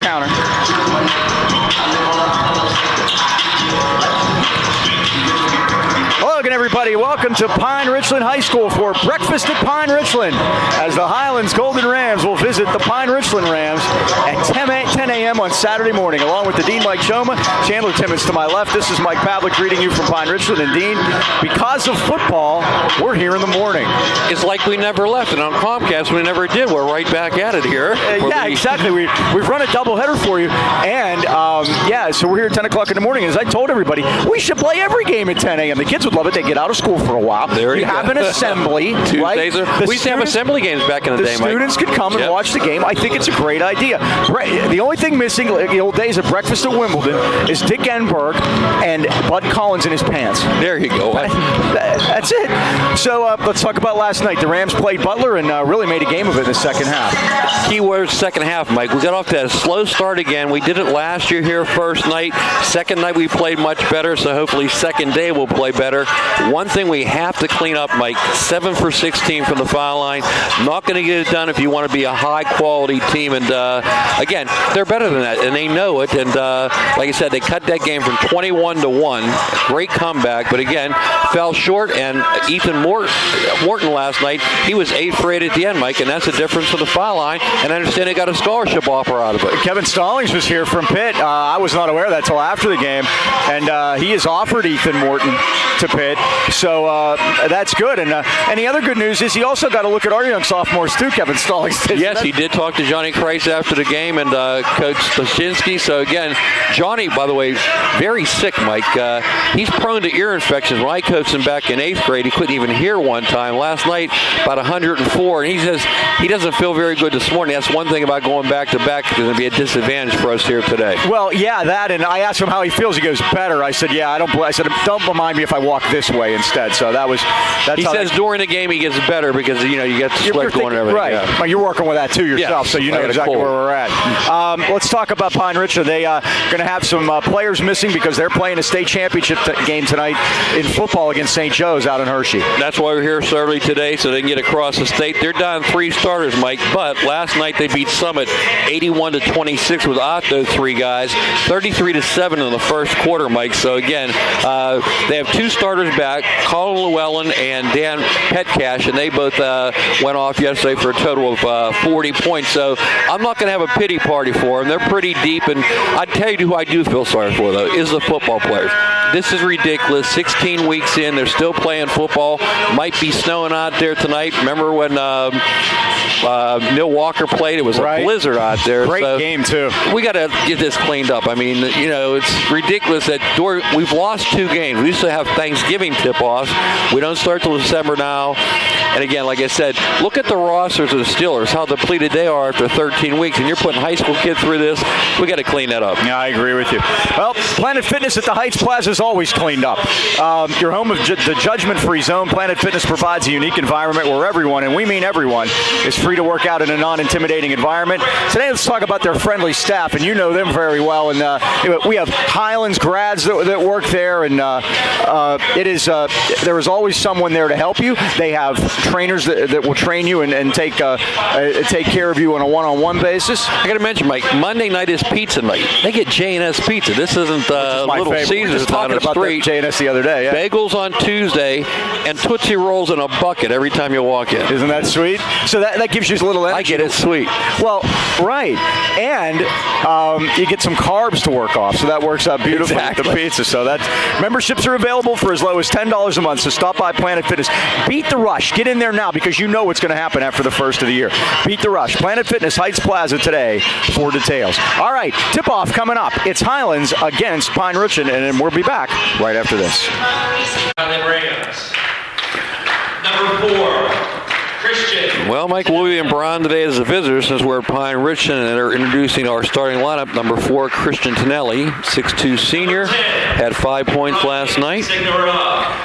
counter. Hello again, everybody. Welcome to Pine Richland High School for Breakfast at Pine Richland, as the Highlands Golden Rams will visit the Pine Richland Rams at 10 a.m. on Saturday morning, along with the Dean, Mike Choma. Chandler Timmons to my left. This is Mike Pavlik greeting you from Pine Richland. And Dean, because of football, we're here in the morning. It's like we never left, and on Comcast we never did. We're right back at it here. Yeah, exactly. We've run a doubleheader for you, and so we're here at 10 o'clock in the morning. As I told everybody, we should play every game at 10 a.m. The kids would love it. They get out of school for a while. There you have an assembly. Tuesdays right? We used to have assembly games back in the day, Mike. The students could come and watch the game. I think it's a great idea. The only thing missing, like the old days of breakfast at Wimbledon, is Dick Enberg and Bud Collins in his pants. There you go. That's it. So let's talk about last night. The Rams played Butler and really made a game of it in the second half. Keyword second half, Mike. We got off to a slow start again. We did it last year here first night. Second night we played much better, so hopefully second day we'll play better. One thing we have to clean up, Mike, 7 for 16 from the foul line. Not going to get it done if you want to be a high-quality team. And, again, they're better than that, and they know it. And, like I said, they cut that game from 21-1. Great comeback, but, again, fell short. And Ethan Morton last night, he was 8 for 8 at the end, Mike, and that's the difference for the foul line. And I understand they got a scholarship offer out of it. Kevin Stallings was here from Pitt. I was not aware of that until after the game. And he has offered Ethan Morton to Pitt. So that's good. And the other good news is he also got to look at our young sophomores too, Kevin Stallings did. Yes, he did talk to Johnny Kreis after the game and Coach Stashinsky. So, again, Johnny, by the way, very sick, Mike. He's prone to ear infections. When I coached him back in 8th grade, he couldn't even hear one time. Last night, about 104. And he says he doesn't feel very good this morning. That's one thing about going back-to-back. It's going to be a disadvantage for us here today. Well, yeah, that. And I asked him how he feels. He goes, better. I said, yeah, I said, don't remind me if I walk this way instead. So he says during the game he gets better because, you get the sweat going and everything. Right. Yeah. Well, you're working with that too yourself, so you know exactly where we're at. Let's talk about Pine Richland. They are going to have some players missing because they're playing a state championship game tonight in football against St. Joe's out in Hershey. That's why we're here so early today, so they can get across the state. They're down 3 starters, Mike, but last night they beat Summit 81-26 without those 3 guys, 33-7 in the first quarter, Mike. So again, they have 2 starters back, Colin Llewellyn and Dan Petcash, and they both went off yesterday for a total of 40 points. So I'm not going to have a pity party for them. They're pretty deep, and I'd tell you who I do feel sorry for, though, is the football players. This is ridiculous. 16 weeks in, they're still playing football. Might be snowing out there tonight. Remember when Neil Walker played? It was a blizzard out there. Great game, too. We got to get this cleaned up. I mean, it's ridiculous that we've lost 2 games. We used to have Thanksgiving tip-offs. We don't start till December now. And again, like I said, look at the rosters of the Steelers, how depleted they are after 13 weeks. And you're putting high school kids through this. We got to clean that up. Yeah, I agree with you. Well, Planet Fitness at the Heights Plaza is always cleaned up. Your home of the judgment-free zone. Planet Fitness provides a unique environment where everyone, and we mean everyone, is free to work out in a non-intimidating environment. Today, let's talk about their friendly staff, and you know them very well. And we have Highlands grads that work there, and there is always someone there to help you. They have trainers that will train you and take care of you on a one-on-one basis. I got to mention, Mike, Monday night is pizza night. They get J&S Pizza. This isn't Little Caesars down the street. J&S the other day. Yeah. Bagels on Tuesday and Tootsie Rolls in a bucket every time you walk in. Isn't that sweet? So that gives you a little energy. I get it sweet. Well, right. And you get some carbs to work off, so that works out beautifully with the pizza. So memberships are available for as low as $10 a month, so stop by Planet Fitness. Beat the rush. Get in there now because you know what's going to happen after the first of the year. Beat the rush. Planet Fitness, Heights Plaza today for details. All right, tip-off coming up. It's Highlands against Pine Richland, and we'll be back right after this. Rams. Number 4. Christian. Well, Mike, we'll be in Braun today as a visitor since we're at Pine Richland, and they're introducing our starting lineup. Number 4, Christian Tonelli, 6'2 senior, had 5 points last night.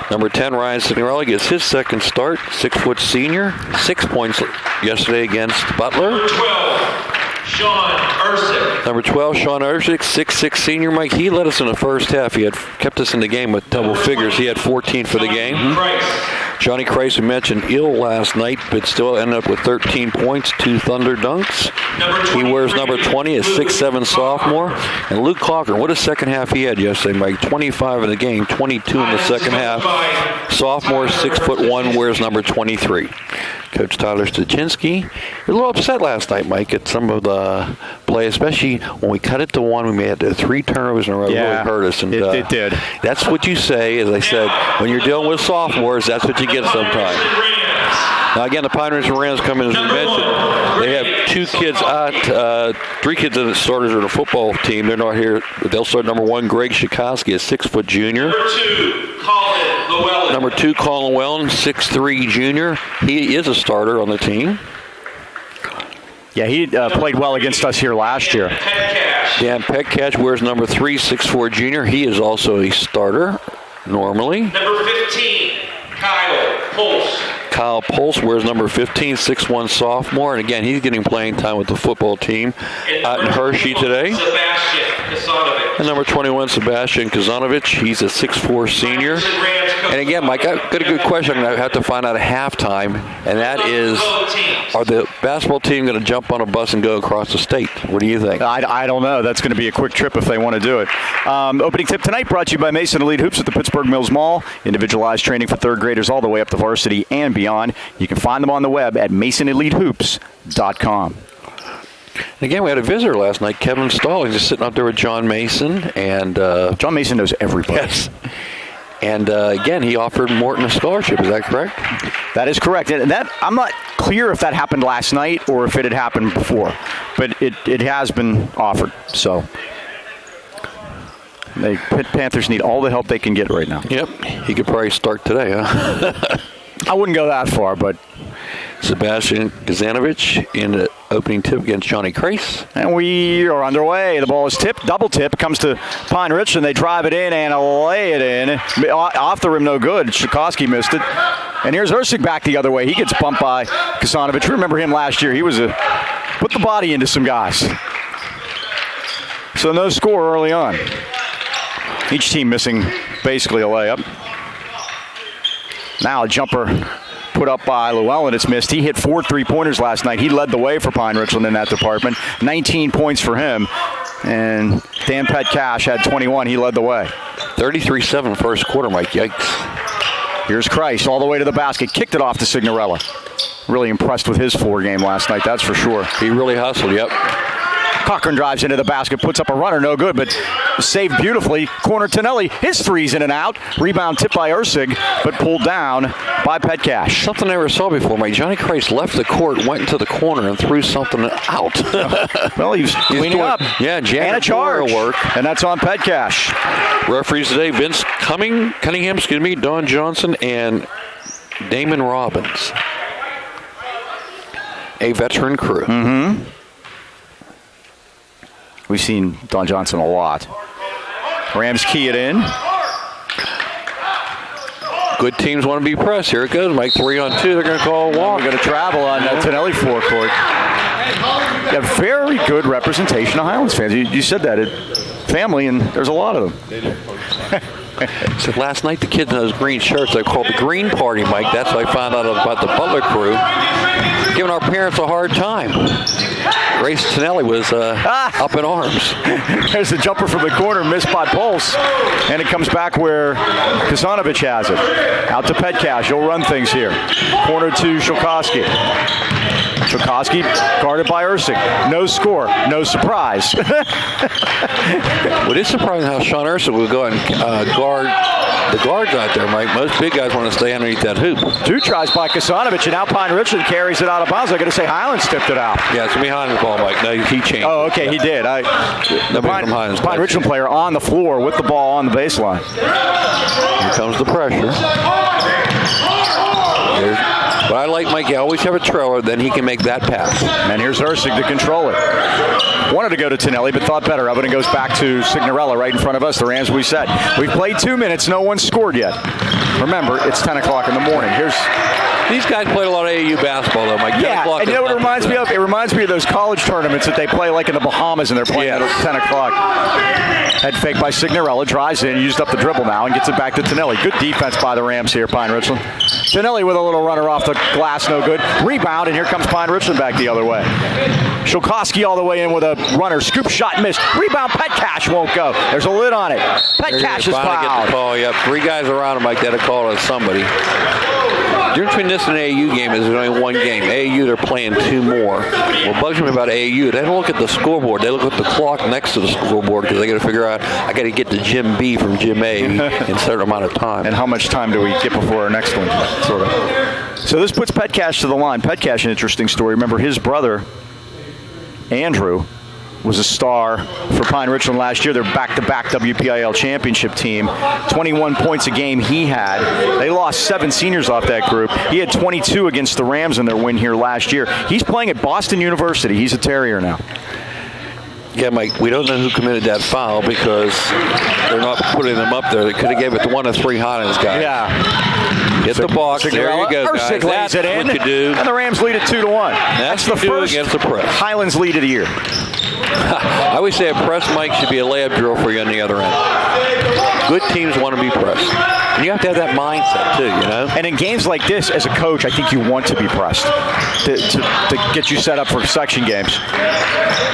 Number 10, Ryan Signorelli gets his second start, 6' senior, 6 points yesterday against Butler. Number 12. Sean Ersick. Number 12, Sean Ersick, 6'6 senior. Mike, he led us in the first half. He had kept us in the game with double figures. He had 14 for the game. Johnny Kreis, we mentioned, ill last night, but still ended up with 13 points, 2 Thunder dunks. He wears number 20, a 6'7" sophomore. And Luke Cochran, what a second half he had yesterday, Mike. 25 in the game, 22 in the second half. Sophomore, 6'1", wears number 23. Coach Tyler Stachinsky, you're a little upset last night, Mike, at some of the play, especially when we cut it to 1. We had 3 turnovers in a row. Really hurt us. And, it did. That's what you say, as I said, when you're dealing with sophomores, that's what you get sometimes. Now, again, the Pine Ridge Rams come in, as we mentioned. They have 2 kids out, 3 kids that starters on the football team. They're not here. They'll start number 1, Greg Shikoski, a 6-foot junior. Number 2, Colin Llewellyn, 6'3" junior. He is a starter on the team. Yeah, he played well against us here last year. Dan Petcash wears number 3, 6'4" junior. He is also a starter normally. Number 15, Kyle Pulse. Kyle Pulse wears number 15, 6'1" sophomore. And again, he's getting playing time with the football team out in Hershey today. And number 21, Sebastian Kazanovich. He's a 6'4" senior. And again, Mike, I've got a good question I'm going to have to find out at halftime. And that is, are the basketball team going to jump on a bus and go across the state? What do you think? I don't know. That's going to be a quick trip if they want to do it. Opening tip tonight brought to you by Mason Elite Hoops at the Pittsburgh Mills Mall. Individualized training for 3rd graders all the way up to varsity and beyond. You can find them on the web at masonelitehoops.com. Again, we had a visitor last night, Kevin Stahl. He's just sitting up there with John Mason. And John Mason knows everybody. Yes. And again, he offered Morton a scholarship. Is that correct? That is correct. And that I'm not clear if that happened last night or if it had happened before. But it has been offered. So the Pitt Panthers need all the help they can get right now. Yep. He could probably start today, huh? I wouldn't go that far, but Sebastian Kazanovich in the opening tip against Johnny Kreis. And we are underway. The ball is tipped, double tip, comes to Pine Richland. They drive it in and lay it in. Off the rim, no good. Shikoski missed it. And here's Ursig back the other way. He gets bumped by Kazanovich. Remember him last year. He was put the body into some guys. So no score early on. Each team missing basically a layup. Now a jumper put up by Llewellyn. It's missed. He hit 4 3-pointers last night. He led the way for Pine Richland in that department. 19 points for him. And Dan Petcash had 21. He led the way. 33-7 first quarter, Mike. Yikes. Here's Kreis all the way to the basket. Kicked it off to Signorella. Really impressed with his 4 game last night, that's for sure. He really hustled, yep. Cochran drives into the basket, puts up a runner, no good, but saved beautifully. Corner Tonelli, his 3's in and out. Rebound tipped by Ursig, but pulled down by Petcash. Something I never saw before, Mike. Johnny Kreis left the court, went into the corner, and threw something out. Well, he's cleaning up. Yeah, and a charge. Work. And that's on Petcash. Referees today, Vince Cunningham, Don Johnson, and Damon Robbins. A veteran crew. Mm-hmm. We've seen Don Johnson a lot. Rams key it in. Good teams want to be pressed. Here it goes, Mike. 3-on-2. They're going to call a walk. We're going to travel on Tonelli forecourt. A very good representation of Highlands fans. You said that. Family, and there's a lot of them. They do. So last night, the kids in those green shirts, they called the Green Party, Mike. That's how I found out about the Butler crew. Giving our parents a hard time. Grace Tonelli was up in arms. There's the jumper from the corner, missed by Pulse. And it comes back where Kazanovich has it. Out to Petcash. He'll run things here. Corner to Shikoski. Shikoski guarded by Ursig. No score. No surprise. It is surprising how Sean Ursig will go and guard the guards out there, Mike. Most big guys want to stay underneath that hoop. 2 tries by Kazanovich, and now Pine Richland carries it out of bounds. I got to say Highlands tipped it out. Yeah, it's behind the ball, Mike. No, he changed. Oh, okay, he did. The Pine Richland player on the floor with the ball on the baseline. Here comes the pressure. But I like Mike. You always have a trailer, then he can make that pass. And here's Ursig to control it. Wanted to go to Tonelli, but thought better of it, and goes back to Signorella right in front of us. The Rams, we said. We've played 2 minutes. No one's scored yet. Remember, it's 10 o'clock in the morning. Here's These guys played a lot of AAU basketball, though, Mike. Yeah, and you know what it reminds me of? It reminds me of those college tournaments that they play like in the Bahamas, and they're playing at 10 o'clock. Head fake by Signorella, drives in, used up the dribble now, and gets it back to Tonelli. Good defense by the Rams here, Pine Richland. Tonelli with a little runner off the glass, no good. Rebound, and here comes Pine Richland back the other way. Shulkowski all the way in with a runner. Scoop shot missed. Rebound, Petcash won't go. There's a lid on it. Petcash is fouled. Get the call, yep. 3 guys around him, Mike, that call on somebody. The difference between this and an AAU game is there's only 1 game. AAU, they're playing 2 more. What bugs me about AAU, they don't look at the scoreboard. They look at the clock next to the scoreboard because they got to figure out, I got to get to Gym B from Gym A in a certain amount of time. And how much time do we get before our next one, sort of. So this puts Petcash to the line. Petcash, an interesting story. Remember, his brother, Andrew, was a star for Pine Richland last year. Their back-to-back WPIL championship team. 21 points a game he had. They lost 7 seniors off that group. He had 22 against the Rams in their win here last year. He's playing at Boston University. He's a Terrier now. Yeah, Mike, we don't know who committed that foul because they're not putting them up there. They could have gave it to one of 3 Highlands guys. Yeah. Hit the box. There you go, guys. That's it in, what you do. And the Rams lead it 2-1. That's the first against the press. Highlands lead of the year. I always say a press, Mike, should be a layup drill for you on the other end. Good teams want to be pressed. And you have to have that mindset, too, you know? And in games like this, as a coach, I think you want to be pressed to get you set up for section games.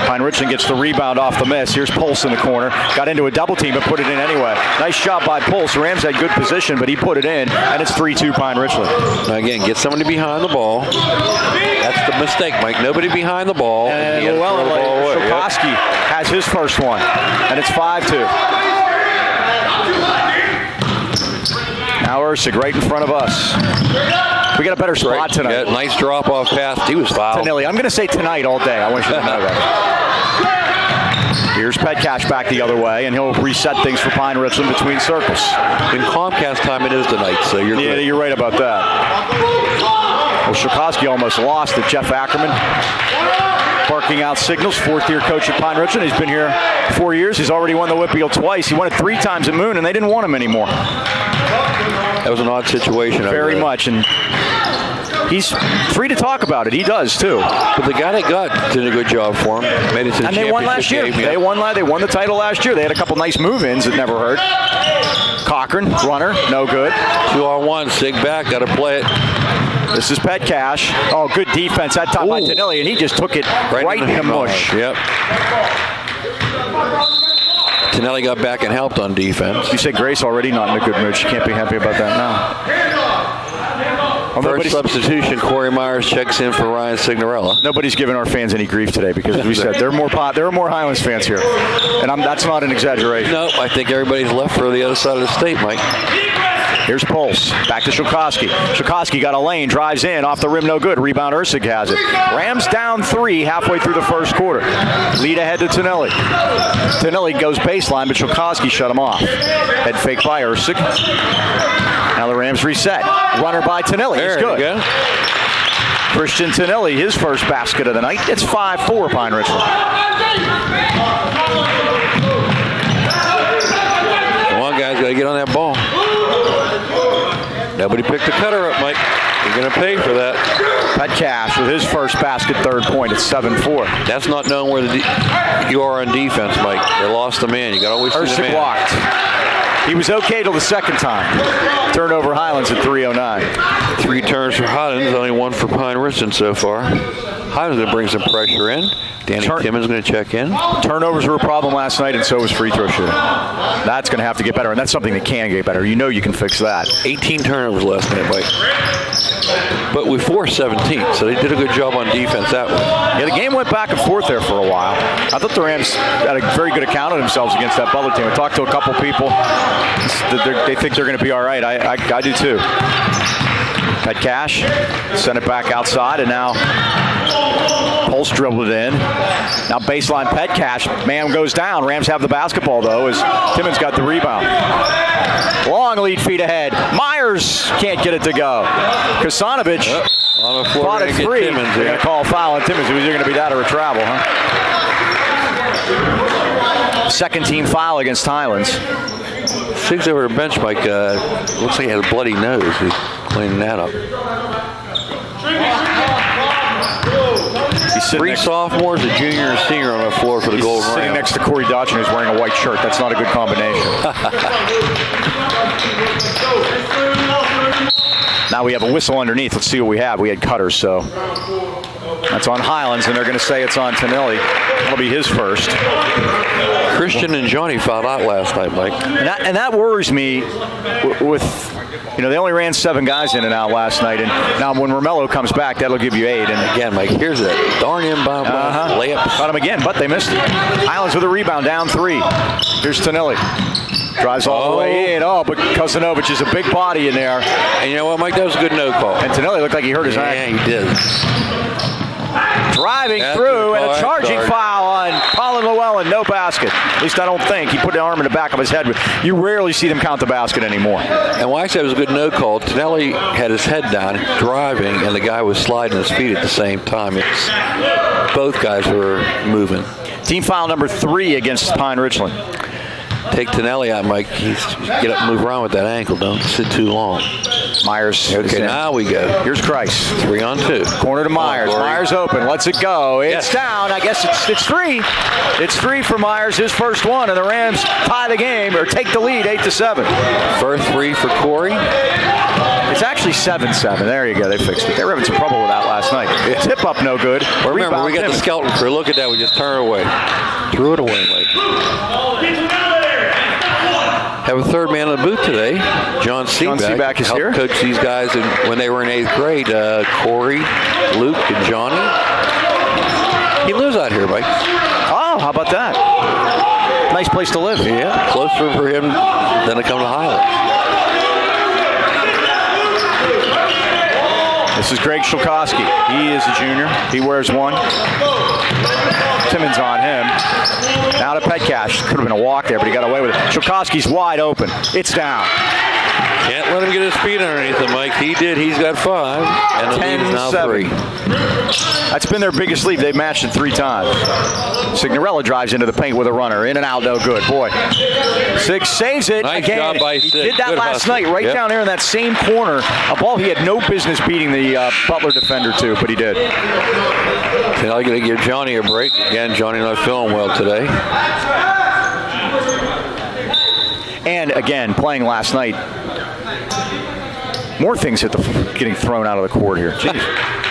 Pine Richland gets the rebound off the miss. Here's Pulse in the corner. Got into a double team, but put it in anyway. Nice job by Pulse. The Rams had good position, but he put it in, and it's 3-2 Pine Richland. Now again, get somebody behind the ball. That's the mistake, Mike. Nobody behind the ball. And Shulkowski has his first one, and it's 5-2. Now Ursig right in front of us. We got a better spot tonight. Yeah, nice drop-off pass. He was fouled. Tonelli. I'm going to say tonight all day. I want you to know that. Here's Petcash back the other way, and he'll reset things for Pine Richland between circles. In Comcast time, it is tonight, so you're good. You're right about that. Well, Shulkowski almost lost it. Jeff Ackerman barking out signals. 4th-year coach at Pine Richland. He's been here 4 years. He's already won the Whitfield twice. He won it 3 times at Moon, and they didn't want him anymore. That was an odd situation. Very much, and he's free to talk about it. He does, too. But the guy they got did a good job for him. Made it to the and they won last year. Game, yeah. They won the title last year. They had a couple nice move-ins that never hurt. Cochran, runner, no good. 2-on-1, Sig back, got to play it. This is Petcash. Oh, good defense. That top by Tonelli, and he just took it right in the mush. Yep. Tonelli got back and helped on defense. You said Grace already not in a good mood. She can't be happy about that now. First substitution, Corey Myers checks in for Ryan Signorella. Nobody's giving our fans any grief today because, as we said, there are more Highlands fans here. And that's not an exaggeration. No, I think everybody's left for the other side of the state, Mike. Here's Pulse. Back to Shulkowski. Shulkowski got a lane, drives in, off the rim, no good. Rebound, Ursig has it. Rams down 3 halfway through the first quarter. Lead ahead to Tonelli. Tonelli goes baseline, but Shulkowski shut him off. Head fake by Ursig. Now the Rams reset. Runner by Tonelli. He's good. There you go. Christian Tonelli, his first basket of the night. It's 5-4 Pine Richland. Come on, guys, got to get on that ball. Nobody picked the cutter up, Mike. You're going to pay for that. Petcash with his first basket, 3rd point. It's 7-4. That's not knowing where you are on defense, Mike. They lost the man. You got to always see the man. Blocked. He was okay till the second time. Turnover Highlands at 3:09. 3 turns for Highlands, only 1 for Pine Richland so far. Highlands going to bring some pressure in. Danny Timmons going to check in. Turnovers were a problem last night, and so was free throw shooting. That's going to have to get better, and that's something that can get better. You know you can fix that. 18 turnovers last night, Mike. But we forced 17, so they did a good job on defense that way. Yeah, the game went back and forth there for a while. I thought the Rams had a very good account of themselves against that Butler team. I talked to a couple people. They think they're going to be all right. I do too. Petcash sent it back outside, and now Pulse dribbled it in. Now baseline Petcash. Man goes down. Rams have the basketball, though, as Timmons got the rebound. Long lead feet ahead. Myers can't get it to go. Kasanovic fought it free. They're going to call a foul on Timmons. It was going to be that or a travel, huh? Second team foul against Highlands. Sig's over the bench, Mike. Looks like he had a bloody nose. He's cleaning that up. He's Three sophomores, a junior and a senior on the floor for the Golden Ram. Sitting next to Corey Dodgen, who's wearing a white shirt. That's not a good combination. Now we have a whistle underneath. Let's see what we have. We had cutters, so that's on Highlands, and they're going to say it's on Tonelli. That'll be his first. Christian and Johnny fouled out last night, Mike. And that worries me with, they only ran 7 guys in and out last night. And now when Romello comes back, that'll give you 8. And again, Mike, here's that darn inbound layup. Got him again, but they missed it. Highlands with a rebound, down 3. Here's Tonelli. Drives all the way in. Oh, but Kuzanovic is a big body in there. And you know what, Mike? That was a good no call. And Tonelli looked like he hurt his ankle. Yeah, he did. Driving through, and a charging foul on Colin Llewellyn. No basket. At least I don't think. He put the arm in the back of his head. You rarely see them count the basket anymore. And why I said it was a good no call, Tonelli had his head down, driving, and the guy was sliding his feet at the same time. Both guys were moving. Team foul number 3 against Pine Richland. Take Tonelli out, Mike. Get up and move around with that ankle. Don't sit too long. Myers. Okay, now we go. Here's Christ. 3 on 2. Corner to Myers. Myers open. Lets it go. It's down. I guess it's 3. It's 3 for Myers. His first one, and the Rams tie the game or take the lead 8-7. First 3 for Corey. It's actually 7-7. There you go. They fixed it. They were having some trouble with that last night. Tip up no good. Well, remember, we got the skeleton crew. Look at that. We just turn it away. Threw it away, Mike. Have a third man in the booth today. John Seaback is here. Coach these guys when they were in 8th grade. Corey, Luke, and Johnny. He lives out here, Mike. Oh, how about that? Nice place to live. Yeah, closer for him than to come to Highlands. This is Greg Shulkowski. He is a junior. He wears 1. Timmons on him. Now to Petcash. Could have been a walk there, but he got away with it. Shulkowski's wide open. It's down. Can't let him get his feet underneath him, Mike. He did. He's got 5. And the lead is now 3. That's been their biggest lead. They've matched it 3 times. Signorella drives into the paint with a runner. In and out, no good. Boy. 6 saves it. Nice again. job by He 6. did that good last hustle. night, right down there in that same corner. A ball he had no business beating the Butler defender to, but he did. I'm going to give Johnny a break. Again, Johnny not feeling well today. And again, playing last night, more things getting thrown out of the court here. Jeez.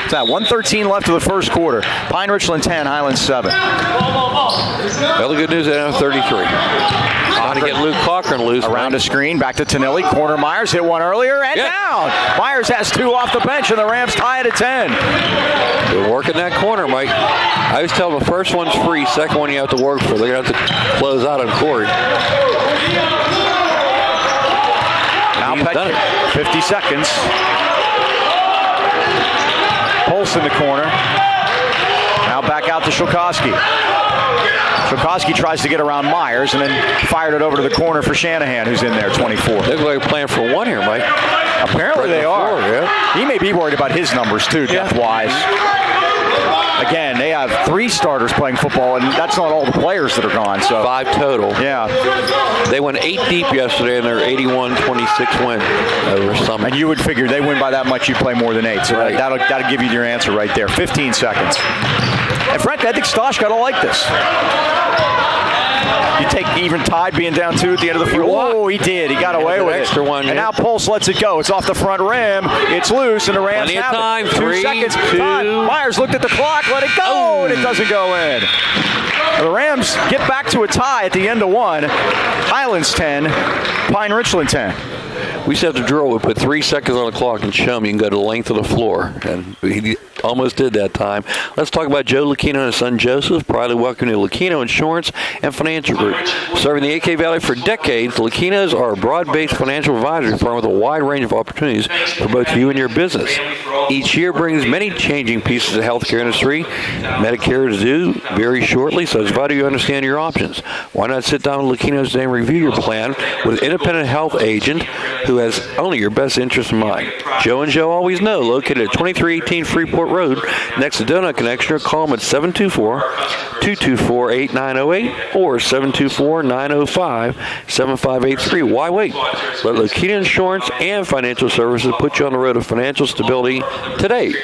It's that 1:13 left of the first quarter. Pine Richland 10, Highlands 7. Well, the good news, they have 33. Trying to get Luke Cochran loose. Around a screen, back to Tonelli. Corner Myers hit one earlier and down. Myers has 2 off the bench, and the Rams tie it at 10. They're working that corner, Mike. I always tell them the first one's free, second one you have to work for. They're going to have to close out on Corey. Now done it. 50 seconds. Pulse in the corner. Now back out to Shulkowski. Shulkowski tries to get around Myers and then fired it over to the corner for Shanahan, who's in there, 24. They look like they're playing for 1 here, Mike. Apparently they are. Yeah. He may be worried about his numbers too, depth-wise. Again, they have 3 starters playing football, and that's not all the players that are gone. So 5 total. Yeah. They went 8 deep yesterday in their 81-26 win over Summit. And you would figure they win by that much, you play more than 8. So that'll give you your answer right there. 15 seconds. And frankly, I think Stosh got to like this. You take even tied being down 2 at the end of the first. Oh, he did. He got away with it. Extra one. And now Pulse lets it go. It's off the front rim. It's loose, and the Rams have time. it. 3 seconds. 2. Myers looked at the clock, let it go, and it doesn't go in. The Rams get back to a tie at the end of 1. Highlands 10, Pine Richland 10. We set the drill. We put 3 seconds on the clock and Choma. You can go to the length of the floor. And he almost did that time. Let's talk about Joe Lucchino and his son Joseph. Proudly welcome to Lucchino Insurance and Financial Group. Serving the AK Valley for decades, the Lucchinos are a broad-based financial advisory firm with a wide range of opportunities for both you and your business. Each year brings many changing pieces of the healthcare industry. Medicare is due very shortly, so it's vital you understand your options. Why not sit down with Lucchino's today and review your plan with an independent health agent who has only your best interest in mind. Joe and Joe Always Know, located at 2318 Freeport Road, next to Donut Connection, or call them at 724-224-8908 or 724-905-7583. Why wait? Let Lokita Insurance and Financial Services put you on the road of financial stability today.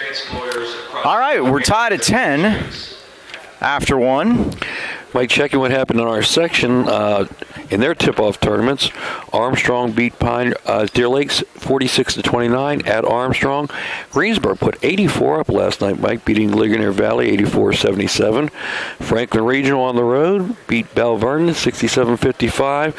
All right, we're tied at 10 after 1. Mike, checking what happened in our section in their tip-off tournaments. Armstrong beat Deer Lakes 46-29 at Armstrong. Greensboro put 84 up last night, Mike, beating Ligonier Valley 84-77. Franklin Regional on the road beat Belle Vernon 67-55.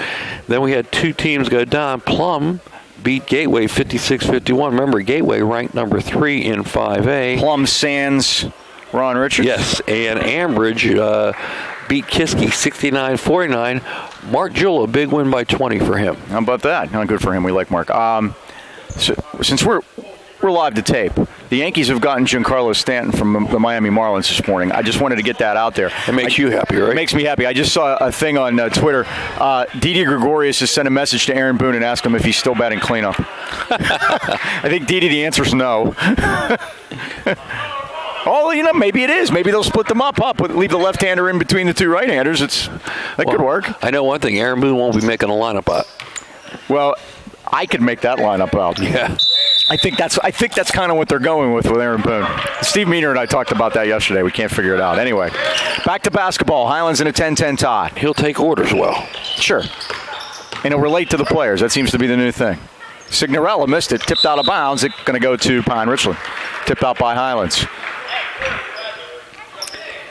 Then we had 2 teams go down. Plum beat Gateway 56-51. Remember, Gateway ranked number 3 in 5A. Plum Sands, Ron Richards. Yes, and Ambridge beat Kiski 69-49. Mark Jewell, a big win by 20 for him. How about that? Not good for him. We like Mark. Since we're live to tape, the Yankees have gotten Giancarlo Stanton from the Miami Marlins this morning. I just wanted to get that out there. It makes you happy, right? It makes me happy. I just saw a thing on Twitter. Didi Gregorius has sent a message to Aaron Boone and asked him if he's still batting cleanup. I think Didi, the answer is no. Oh, maybe it is. Maybe they'll split them up, leave the left-hander in between the 2 right-handers. That could work. I know one thing. Aaron Boone won't be making a lineup out. Well, I could make that lineup out. Yeah. I think that's kind of what they're going with Aaron Boone. Steve Meaner and I talked about that yesterday. We can't figure it out. Anyway, back to basketball. Highlands in a 10-10 tie. He'll take orders well. Sure. And he'll relate to the players. That seems to be the new thing. Signorella missed it. Tipped out of bounds. It's going to go to Pine Richland. Tipped out by Highlands.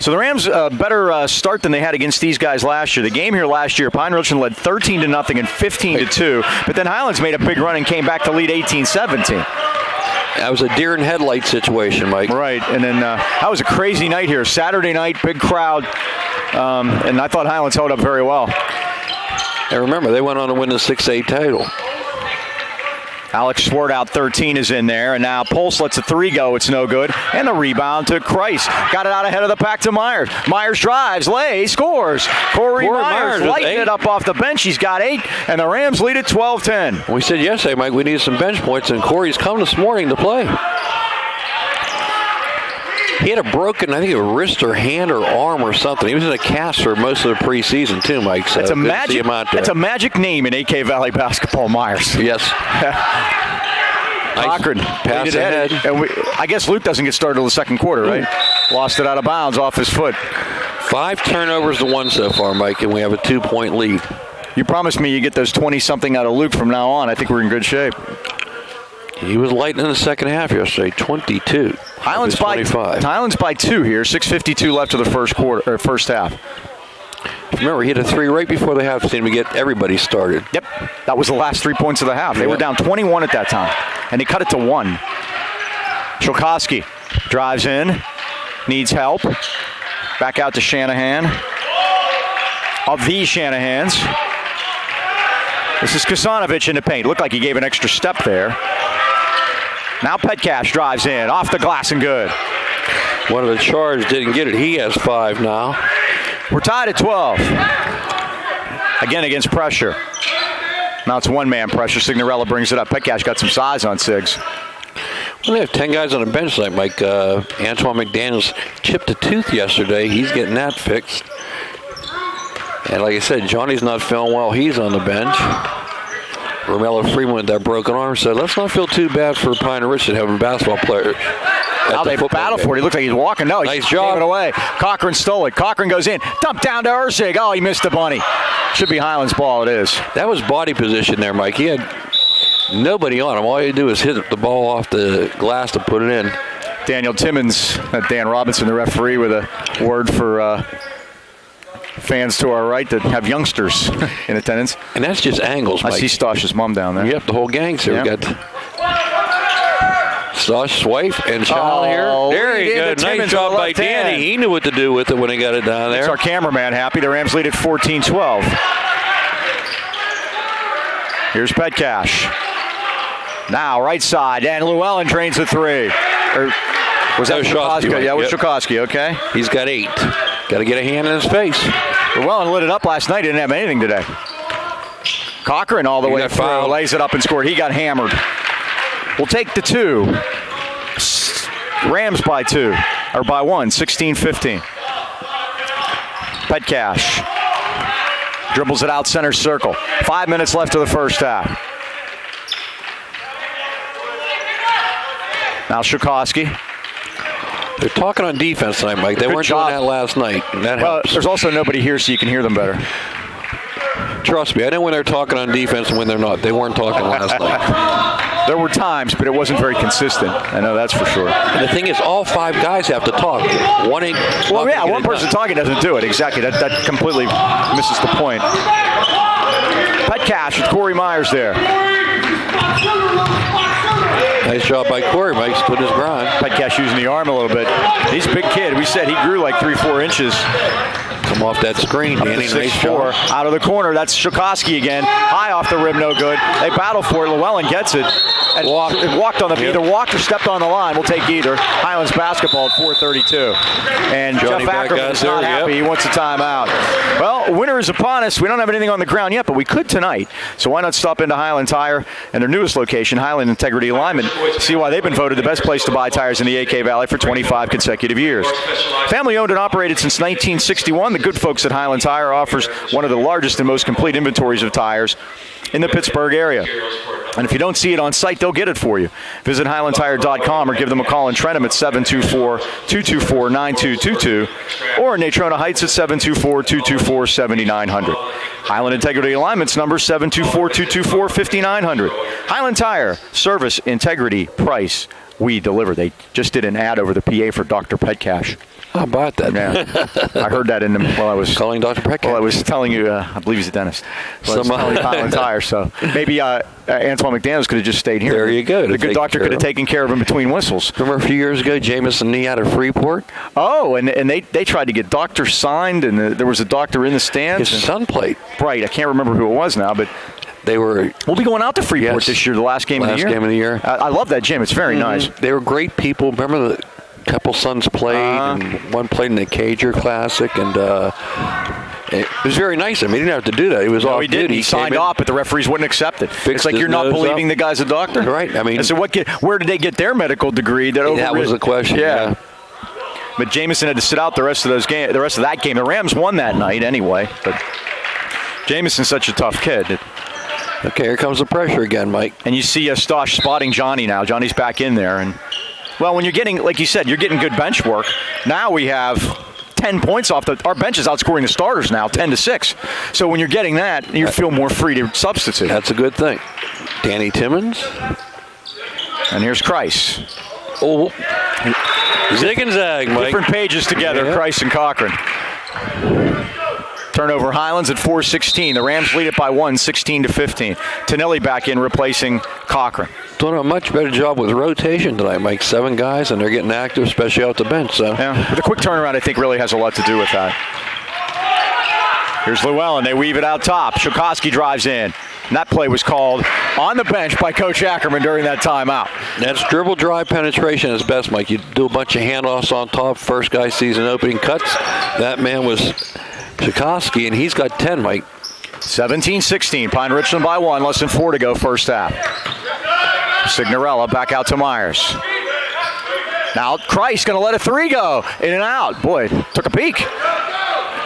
So the Rams better start than they had against these guys last year. The game here last year, Pine Richland led 13-0 and 15-2, but then Highlands made a big run and came back to lead 18-17. That was a deer in headlight situation, Mike. Right, and then that was a crazy night here. Saturday night, big crowd, and I thought Highlands held up very well. And remember, they went on to win the 6A title. Alex Swartout, 13, is in there, and now Pulse lets a 3 go. It's no good. And the rebound to Kreis. Got it out ahead of the pack to Myers. Myers drives, scores. Corey Myers lighting it up off the bench. He's got 8, and the Rams lead at 12-10. We said yesterday, Mike, we need some bench points, and Corey's come this morning to play. He had a broken, I think, a wrist or hand or arm or something. He was in a cast for most of the preseason, too, Mike. So that's a magic name in AK Valley basketball, Myers. Yes. Cochran pass ahead. And I guess Luke doesn't get started till the second quarter, right? Lost it out of bounds off his foot. 5 turnovers to 1 so far, Mike, and we have a 2-point lead. You promised me you get those 20-something out of Luke from now on. I think we're in good shape. He was lighting in the second half yesterday, 22. Highlands by 2 here, 6:52 left of the first half. Remember, he hit a 3 right before the half to get everybody started. Yep, that was the last 3 points of the half. They were down 21 at that time, and they cut it to 1. Shulkowski drives in, needs help. Back out to Shanahan. Of these Shanahans. This is Kasanovic in the paint. Looked like he gave an extra step there. Now Petcash drives in, off the glass and good. One of the Chargers didn't get it. He has 5 now. We're tied at 12. Again against pressure. Now it's one-man pressure. Signorella brings it up. Petcash got some size on Sigs. Well, they have 10 guys on the bench tonight, Mike. Antoine McDaniels chipped a tooth yesterday. He's getting that fixed. And like I said, Johnny's not feeling well. He's on the bench. Romello Freeman with that broken arm. So let's not feel too bad for Pine Richland having basketball players. Now they battle for it. He looks like he's walking. No, nice he job. gave it away. Cochran stole it. Cochran goes in. Dump down to Ursig. Oh, he missed the bunny. Should be Highlands ball. It is. That was body position there, Mike. He had nobody on him. All you do is hit the ball off the glass to put it in. Daniel Timmons, Dan Robinson, the referee, with a word for fans to our right that have youngsters in attendance. And that's just angles, Mike. I see Stosh's mom down there. Yep, the whole gang's here. Yep. We got Stosh, Swife, and Child here. There you go. Nice job by Danny. He knew what to do with it when he got it down there. That's our cameraman happy. The Rams lead at 14-12. Here's Petcash. Now right side, and Llewellyn drains the 3. Or was that Shulkowski? Right? Yeah, it was Shulkowski, okay. He's got 8. Got to get a hand in his face. Llewellyn lit it up last night. He didn't have anything today. Cochran all the way through, fouled. lays it up and scored. He got hammered. We'll take the 2. Rams by 2, or by 1, 16-15. Petcash dribbles it out center circle. 5 minutes left of the first half. Now Shikoski. They're talking on defense tonight, Mike. They weren't job. doing that last night, and that Well, helps. there's also nobody here, so you can hear them better. Trust me, I know when they're talking on defense and when they're not. They weren't talking last night. There were times, but it wasn't very consistent. I know that's for sure. And the thing is, all 5 guys have to talk. One ain't. Well, yeah, one person talking doesn't do it. Exactly. That completely misses the point. Petcash with Corey Myers there. Nice job by Corey. Mike stood his ground. Petcash using the arm a little bit. He's a big kid. We said he grew like 3-4 inches. Come off that screen, Up to Danny. Nice 6'4". job. Out of the corner. That's Shikoski again. High off the rim, no good. They battle for it. Llewellyn gets it. And walked on the either walked or stepped on the line. We'll take either. Highlands basketball at 4:32. And Johnny Jeff Ackerman is not happy. He wants a timeout. Well, winter is upon us. We don't have anything on the ground yet, but we could tonight. So why not stop into Highland Tire and their newest location, Highland Integrity Alignment. See why they've been voted the best place to buy tires in the AK Valley for 25 consecutive years. Family owned and operated since 1961. The good folks at Highland Tire offers one of the largest and most complete inventories of tires in the Pittsburgh area. And if you don't see it on site, they'll get it for you. Visit HighlandTire.com or give them a call in Trentham at 724-224-9222 or in Natrona Heights at 724-224-7900. Highland Integrity Alignment's number 724-224-5900. Highland Tire, service, integrity, price, we deliver. They just did an ad over the PA for Dr. Petcash. How about that? Yeah, I heard that in them while I was Calling Dr. Petcash. Well, I was telling you, I believe he's a dentist. Well, I was telling you Highland Tire, so maybe Antoine McDaniels could have just stayed here. There you go. The good doctor could have taken care of him between whistles. Remember a few years ago, Jamison knee out of Freeport? Oh, and they tried to get doctors signed, and there was a doctor in the stands. His son played. Right, I can't remember who it was now, but we'll be going out to Freeport this year, the last game of the year. Last game of the year. I love that gym. It's very nice. They were great people. Remember the couple sons played, and one played in the Cager Classic, and it was very nice. I mean, he didn't have to do that. He was off he did. duty. He signed off, but the referees wouldn't accept it. It's like his you're not nose believing up. the guy's a doctor. Right. I mean, so where did they get their medical degree? That was the question. Yeah. But Jamison had to sit out the rest of that game. The Rams won that night anyway. But Jamison's such a tough kid. Okay, here comes the pressure again, Mike. And you see Stosh spotting Johnny now. Johnny's back in there, and well, when you're getting, like you said, you're getting good bench work. Now we have 10 points off our bench is outscoring the starters now, 10-6. So when you're getting that, you feel more free to substitute. That's a good thing. Danny Timmons. And here's Kreis. Oh, zig and zag, Mike. Different pages together, Kreis and Cochran. Turnover Highlands at 4:16. The Rams lead it by 1, 16-15. Tonelli back in, replacing Cochran. Doing a much better job with rotation tonight, Mike. 7 guys, and they're getting active, especially off the bench. So yeah, but the quick turnaround, I think, really has a lot to do with that. Here's Llewellyn. They weave it out top. Shikoski drives in. And that play was called on the bench by Coach Ackerman during that timeout. That's dribble drive penetration at its best, Mike. You do a bunch of handoffs on top. First guy sees an opening, cuts. That man was Shikoski, and he's got 10, Mike. 17-16. Pine Richland by 1. Less than 4 to go first half. Signorella back out to Myers. Now Kreis going to let a 3 go. In and out. Boy, took a peek.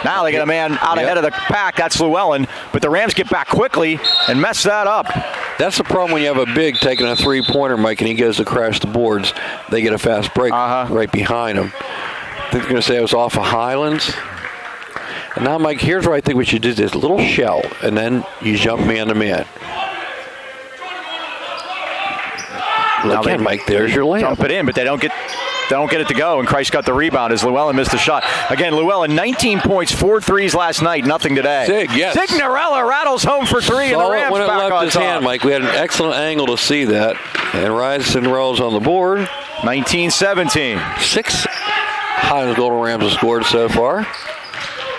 Now they get a man out ahead of the pack. That's Llewellyn. But the Rams get back quickly and mess that up. That's the problem when you have a big taking a 3-pointer, Mike, and he goes to crash the boards. They get a fast break right behind him. I think they're going to say it was off of Highlands. And now, Mike, here's where I think we should do this little shell, and then you jump man to man. Now again, Mike, there's your layup. Dump it in, but they don't get it to go, and Kreis got the rebound as Llewellyn missed the shot. Again, Llewellyn, 19 points, 4 threes last night, nothing today. Signorella rattles home for 3, and the Rams when it back left on his top. hand, Mike. We had an excellent angle to see that. And Ryerson rolls on the board. 19-17. 6 Highlands Golden Rams have scored so far.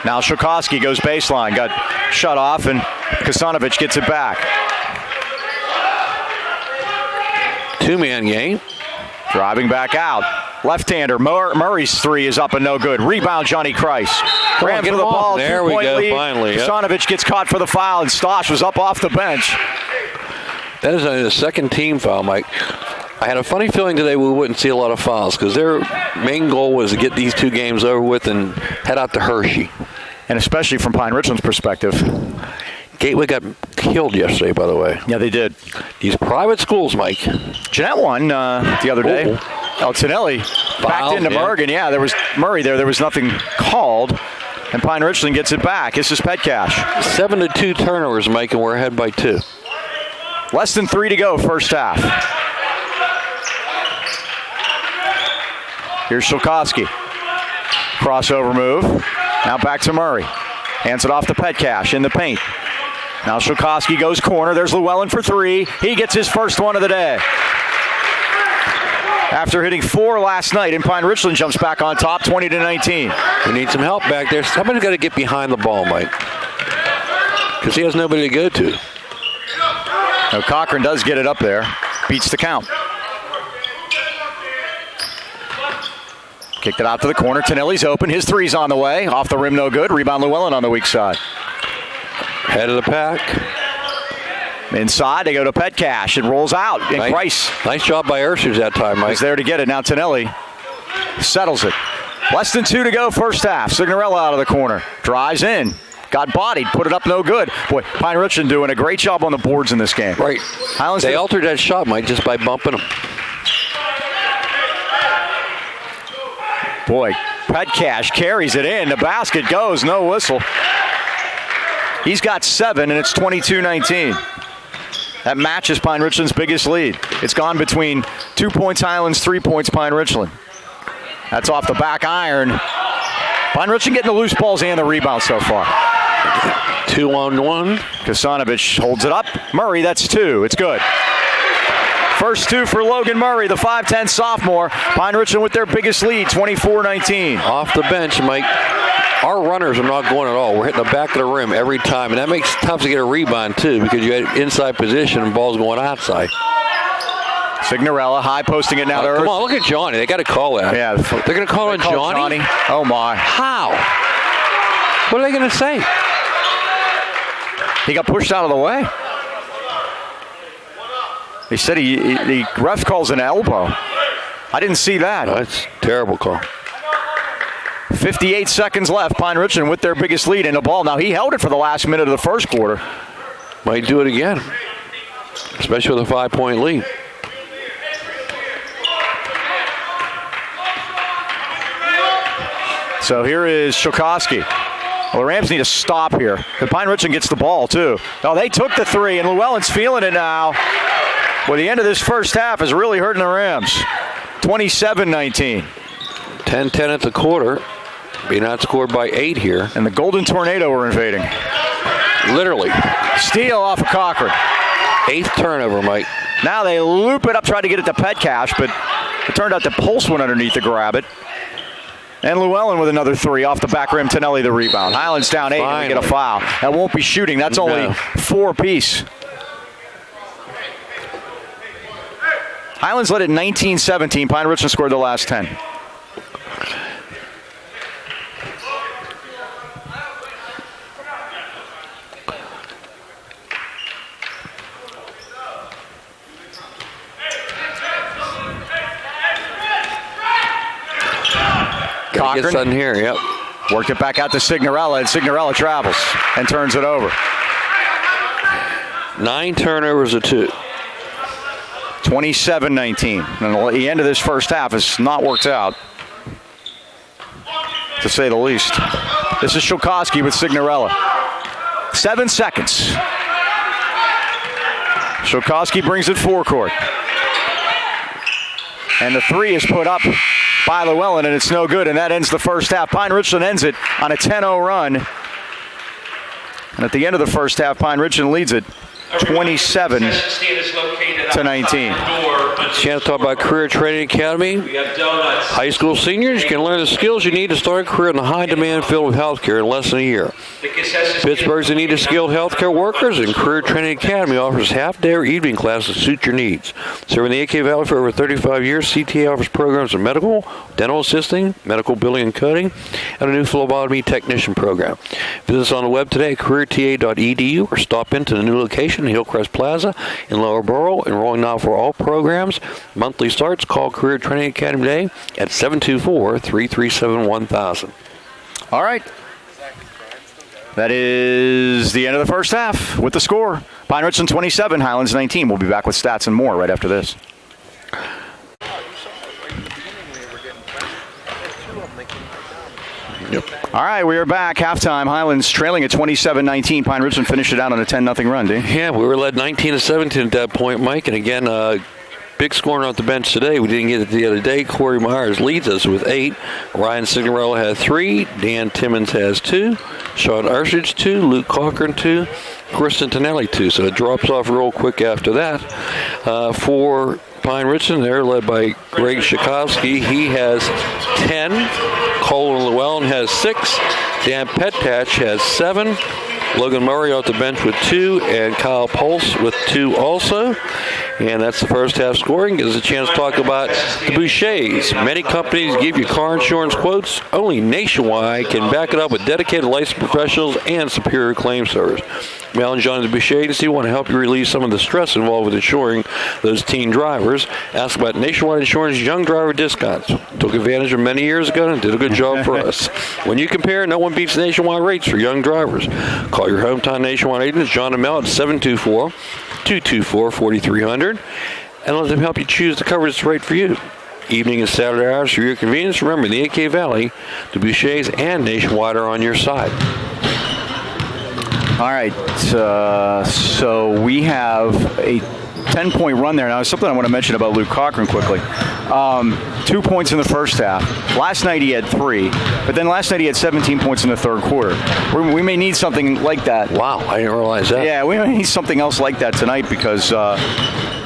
Now Shikoski goes baseline, got shut off, and Kasanovic gets it back. 2-man game. Driving back out. Left-hander. Murray's three is up and no good. Rebound, Johnny Christ. Ran for the ball. There we go, lead. finally. Yep. Kasanovic gets caught for the foul, and Stosh was up off the bench. That is only the second team foul, Mike. I had a funny feeling today we wouldn't see a lot of fouls because their main goal was to get these two games over with and head out to Hershey. And especially from Pine Richland's perspective. Gateway got killed yesterday, by the way. Yeah, they did. These private schools, Mike. Jeanette won the other day. Oh, Tinelli backed into Bergen. Yeah, there was Murray there. There was nothing called. And Pine Richland gets it back. This is Petcash. 7-2 turnovers, Mike, and we're ahead by 2. Less than 3 to go, first half. Here's Shilkowski. Crossover move. Now back to Murray. Hands it off to Petcash in the paint. Now Shilkowski goes corner. There's Llewellyn for 3. He gets his first one of the day. After hitting 4 last night, and Pine Richland jumps back on top, 20-19. We need some help back there. Somebody's got to get behind the ball, Mike, because he has nobody to go to. Now Cochran does get it up there. Beats the count. Kicked it out to the corner. Tinelli's open. His three's on the way. Off the rim, no good. Rebound Llewellyn on the weak side. Head of the pack. Inside, they go to Petcash. It rolls out. And Price. Nice job by Urshus that time, Mike. Is there to get it. Now Tinelli settles it. Less than 2 to go, first half. Signorella out of the corner. Drives in. Got bodied. Put it up, no good. Boy, Pine Richland doing a great job on the boards in this game. Right. Highlands they altered that shot, Mike, just by bumping them. Boy, Petcash carries it in. The basket goes. No whistle. He's got 7, and it's 22-19. That matches Pine Richland's biggest lead. It's gone between 2 points Highlands, 3 points Pine Richland. That's off the back iron. Pine Richland getting the loose balls and the rebound so far. 2-on-1. Kasanovic holds it up. Murray, that's 2. It's good. First 2 for Logan Murray, the 5'10 sophomore. Pine Richland with their biggest lead, 24-19. Off the bench, Mike. Our runners are not going at all. We're hitting the back of the rim every time, and that makes it tough to get a rebound, too, because you had inside position and ball's going outside. Signorella high posting it now to Earth. Come on, look at Johnny. They got to call that. Yeah. They're going to call on Johnny? Oh, my. How? What are they going to say? He got pushed out of the way. They said the ref calls an elbow. I didn't see that. No, that's a terrible call. 58 seconds left. Pine Richland with their biggest lead in the ball. Now, he held it for the last minute of the first quarter. Might do it again, especially with a 5-point lead. So here is Shilkowski. Well, the Rams need to stop here. The Pine Richland gets the ball, too. Oh, they took the 3, and Llewellyn's feeling it now. Well, the end of this first half is really hurting the Rams. 27-19. 10-10 at the quarter. Being outscored by 8 here. And the Golden Tornado are invading. Literally. Steal off of Cochran. 8th turnover, Mike. Now they loop it up, try to get it to Petcash, but it turned out the Pulse went underneath to grab it. And Llewellyn with another 3 off the back rim. Tinelli the rebound. Highlands down 8 and we get a foul. That won't be shooting. That's only 4 apiece. Highlands led at 19-17. Pine Richland scored the last 10. Cochran gets on here, yep. Worked it back out to Signorella, and Signorella travels and turns it over. 9 turnovers to 2. 27-19. And the end of this first half has not worked out, to say the least. This is Shilkowski with Signorella. 7 seconds. Shilkowski brings it forecourt. And the 3 is put up by Llewellyn, and it's no good, and that ends the first half. Pine Richland ends it on a 10-0 run. And at the end of the first half, Pine Richland leads it 27 to 19. Chance to talk about Career Training Academy. We have donuts. High school seniors can learn the skills you need to start a career in the high-demand field of healthcare in less than a year. Pittsburgh's in need of skilled healthcare workers, and Career Training Academy offers half-day or evening classes to suit your needs. Serving the AK Valley for over 35 years, CTA offers programs in medical, dental assisting, medical billing and coding, and a new phlebotomy technician program. Visit us on the web today at careerta.edu or stop into the new location, Hillcrest Plaza in Lower Borough. Enrolling now for all programs. Monthly starts. Call Career Training Academy today at 724-337-1000. All right. That is the end of the first half with the score. Pine Richland 27, Highlands 19. We'll be back with stats and more right after this. Yep. All right, we are back. Halftime. Highlands trailing at 27-19. Pine Richland finished it out on a 10-0 run, Dean. Yeah, we were led 19-17 at that point, Mike. And again, big scoring off the bench today. We didn't get it the other day. Corey Myers leads us with 8. Ryan Signorella has 3. Dan Timmons has 2. Sean Arshage 2. Luke Cochran 2. Kristen Tonelli 2. So it drops off real quick after that. For Pine Richland, they're led by Greg Shikowski. He has 10. Colin Llewellyn has 6. Dan Petach has 7. Logan Murray off the bench with 2, and Kyle Pulse with 2 also. And that's the first half scoring. Gives us a chance to talk about the Bouchers. Many companies give you car insurance quotes. Only Nationwide can back it up with dedicated licensed professionals and superior claim service. Mel and John at the Boucher Agency want to help you relieve some of the stress involved with insuring those teen drivers. Ask about Nationwide Insurance Young Driver Discounts. Took advantage of many years ago and did a good job for us. When you compare, no one beats Nationwide rates for young drivers. Call your hometown Nationwide agents, John and Mel, at 724-224-4300, and let them help you choose the coverage that's right for you. Evening and Saturday hours for your convenience. Remember, the AK Valley, the Bouchers, and Nationwide are on your side. All right, so we have a 10-point run there. Now, something I want to mention about Luke Cochran quickly. 2 points in the first half. Last night he had 3, but then last night he had 17 points in the third quarter. We may need something like that. Wow, I didn't realize that. Yeah, we may need something else like that tonight because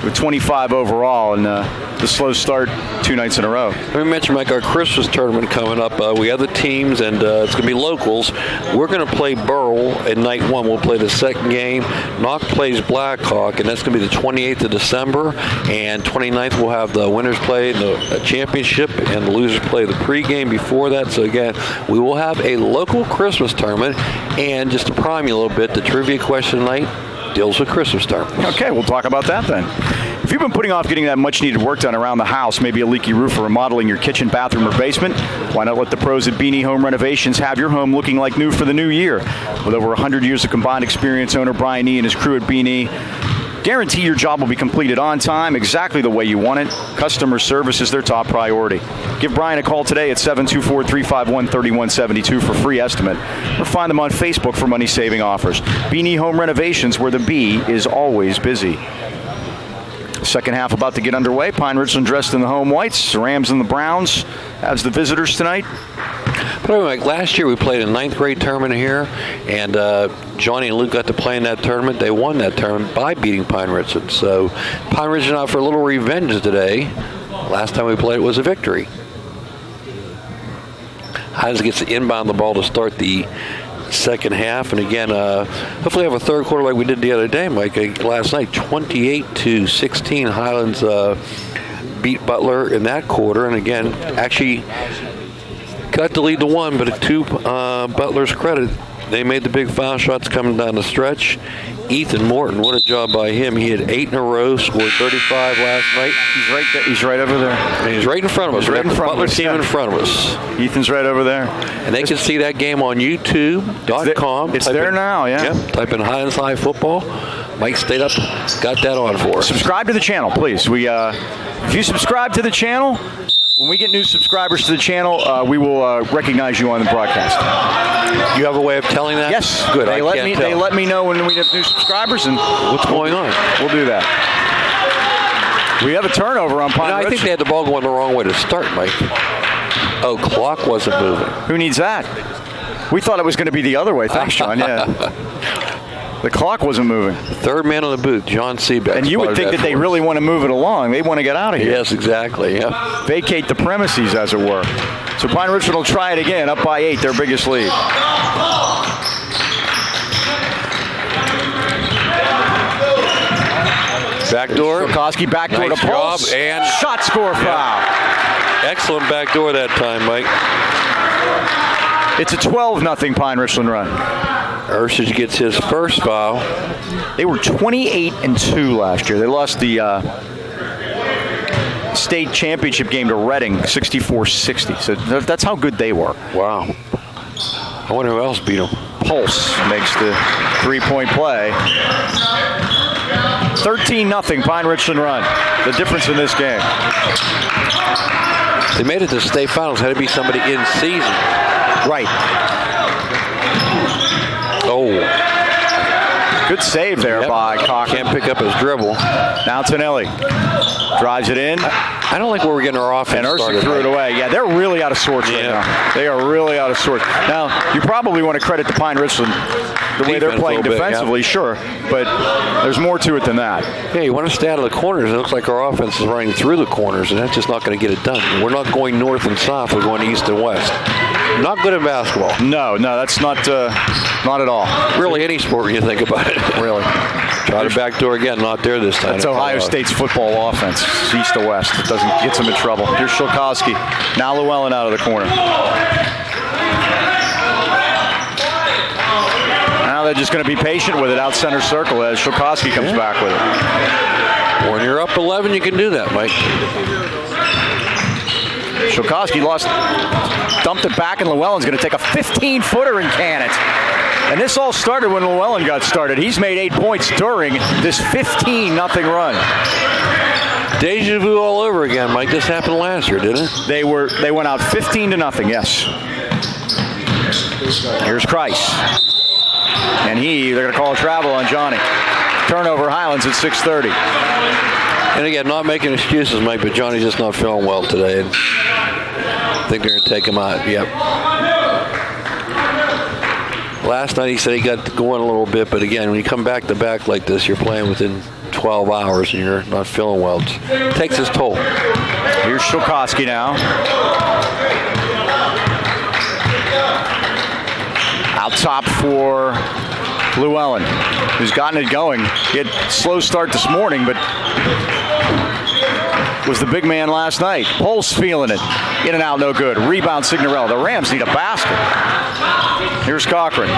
with 25 overall and the slow start 2 nights in a row. Let me mention, Mike, our Christmas tournament coming up. We have the teams, and it's going to be locals. We're going to play Burrell at night 1. We'll play the second game. Knock plays Blackhawk, and that's going to be the 28th of December. And 29th, we'll have the winners play the championship, and the losers play the pregame before that. So, again, we will have a local Christmas tournament. And just to prime you a little bit, the trivia question tonight deals with Christmas tournaments. Okay, we'll talk about that then. If you've been putting off getting that much-needed work done around the house, maybe a leaky roof or remodeling your kitchen, bathroom, or basement, why not let the pros at Beanie Home Renovations have your home looking like new for the new year? With over 100 years of combined experience, owner Brian E. and his crew at Beanie guarantee your job will be completed on time, exactly the way you want it. Customer service is their top priority. Give Brian a call today at 724-351-3172 for a free estimate, or find them on Facebook for money-saving offers. Beanie Home Renovations, where the bee is always busy. Second half about to get underway. Pine Richland dressed in the home whites. Rams and the Browns as the visitors tonight. But anyway, last year we played a 9th grade tournament here, and Johnny and Luke got to play in that tournament. They won that tournament by beating Pine Richland. So Pine Richland out for a little revenge today. Last time we played it was a victory. Highlands gets to inbound the ball to start the second half, and again, hopefully have a third quarter like we did the other day, Mike. Last night, 28-16, Highlands beat Butler in that quarter, and again, actually got to lead to 1, but to Butler's credit, they made the big foul shots coming down the stretch. Ethan Morton, what a job by him. He had 8 in a row, scored 35 last night. He's right over there. And he's right in front of us. Right in front of us. Team in front of us. Ethan's right over there. And they can see that game on YouTube.com. It's there now, yeah. Yep. Type in Highlands High Football. Mike stayed up, got that on for us. Subscribe to the channel, please. If you subscribe to the channel, when we get new subscribers to the channel, we will recognize you on the broadcast. You have a way of telling that? Yes. Good. They let me know when we have new subscribers, and what's going on? We'll do that. We have a turnover on Pine Richland. I think they had the ball going the wrong way to start, Mike. Oh, clock wasn't moving. Who needs that? We thought it was going to be the other way. Thanks, John. Yeah. The clock wasn't moving. Third man on the booth, John Seabeck. And you would think that they really want to move it along. They want to get out of here. Yes, exactly. Yeah. Vacate the premises, as it were. So Pine Richland will try it again, up by 8, their biggest lead. Backdoor. Shulkowski backdoor Nice to Pulse. job, and shot score foul. Excellent backdoor that time, Mike. It's a 12-0 Pine Richland run. Ursich gets his first foul. They were 28-2 last year. They lost the state championship game to Reading, 64-60. So that's how good they were. Wow. I wonder who else beat them. Pulse makes the three-point play. 13-0 Pine Richland run. The difference in this game. They made it to the state finals. Had to be somebody in season. Right. Oh. Good save there by Cochran. Can't pick up his dribble. Now Tonelli drives it in. I don't like where we're getting our offense And started. Ursich threw it away. Yeah, they're really out of sorts right now. They are really out of sorts. Now, you probably want to credit the Pine Richland the way they're playing defensively, sure, but there's more to it than that. Yeah, you want to stay out of the corners. It looks like our offense is running through the corners, and that's just not going to get it done. We're not going north and south. We're going east and west. Not good at basketball. No, that's not at all. Really, any sport when you think about it. Really. Try to backdoor again. Not there this time. That's Ohio State's football offense. It's east to west. It doesn't get them in trouble. Here's Shulkowski. Now Llewellyn out of the corner. Now they're just going to be patient with it out center circle as Shulkowski comes back with it. When you're up 11, you can do that, Mike. Shulkowski dumped it back, and Llewellyn's going to take a 15-footer and can it. And this all started when Llewellyn got started. He's made 8 points during this 15-0 run. Deja vu all over again, Mike. This happened last year, didn't it? They went out 15-0. Yes. Here's Kreis, and they're going to call a travel on Johnny. Turnover Highlands at 6:30. And again, not making excuses, Mike, but Johnny's just not feeling well today. And I think they're going to take him out. Yep. Last night he said he got going a little bit, but again, when you come back to back like this, you're playing within 12 hours and you're not feeling well. It takes its toll. Here's Shulkowski now. Out top for Llewellyn, who's gotten it going. He had a slow start this morning, but was the big man last night. Pulse feeling it. In and out, no good. Rebound, Signorella. The Rams need a basket. Here's Cochran.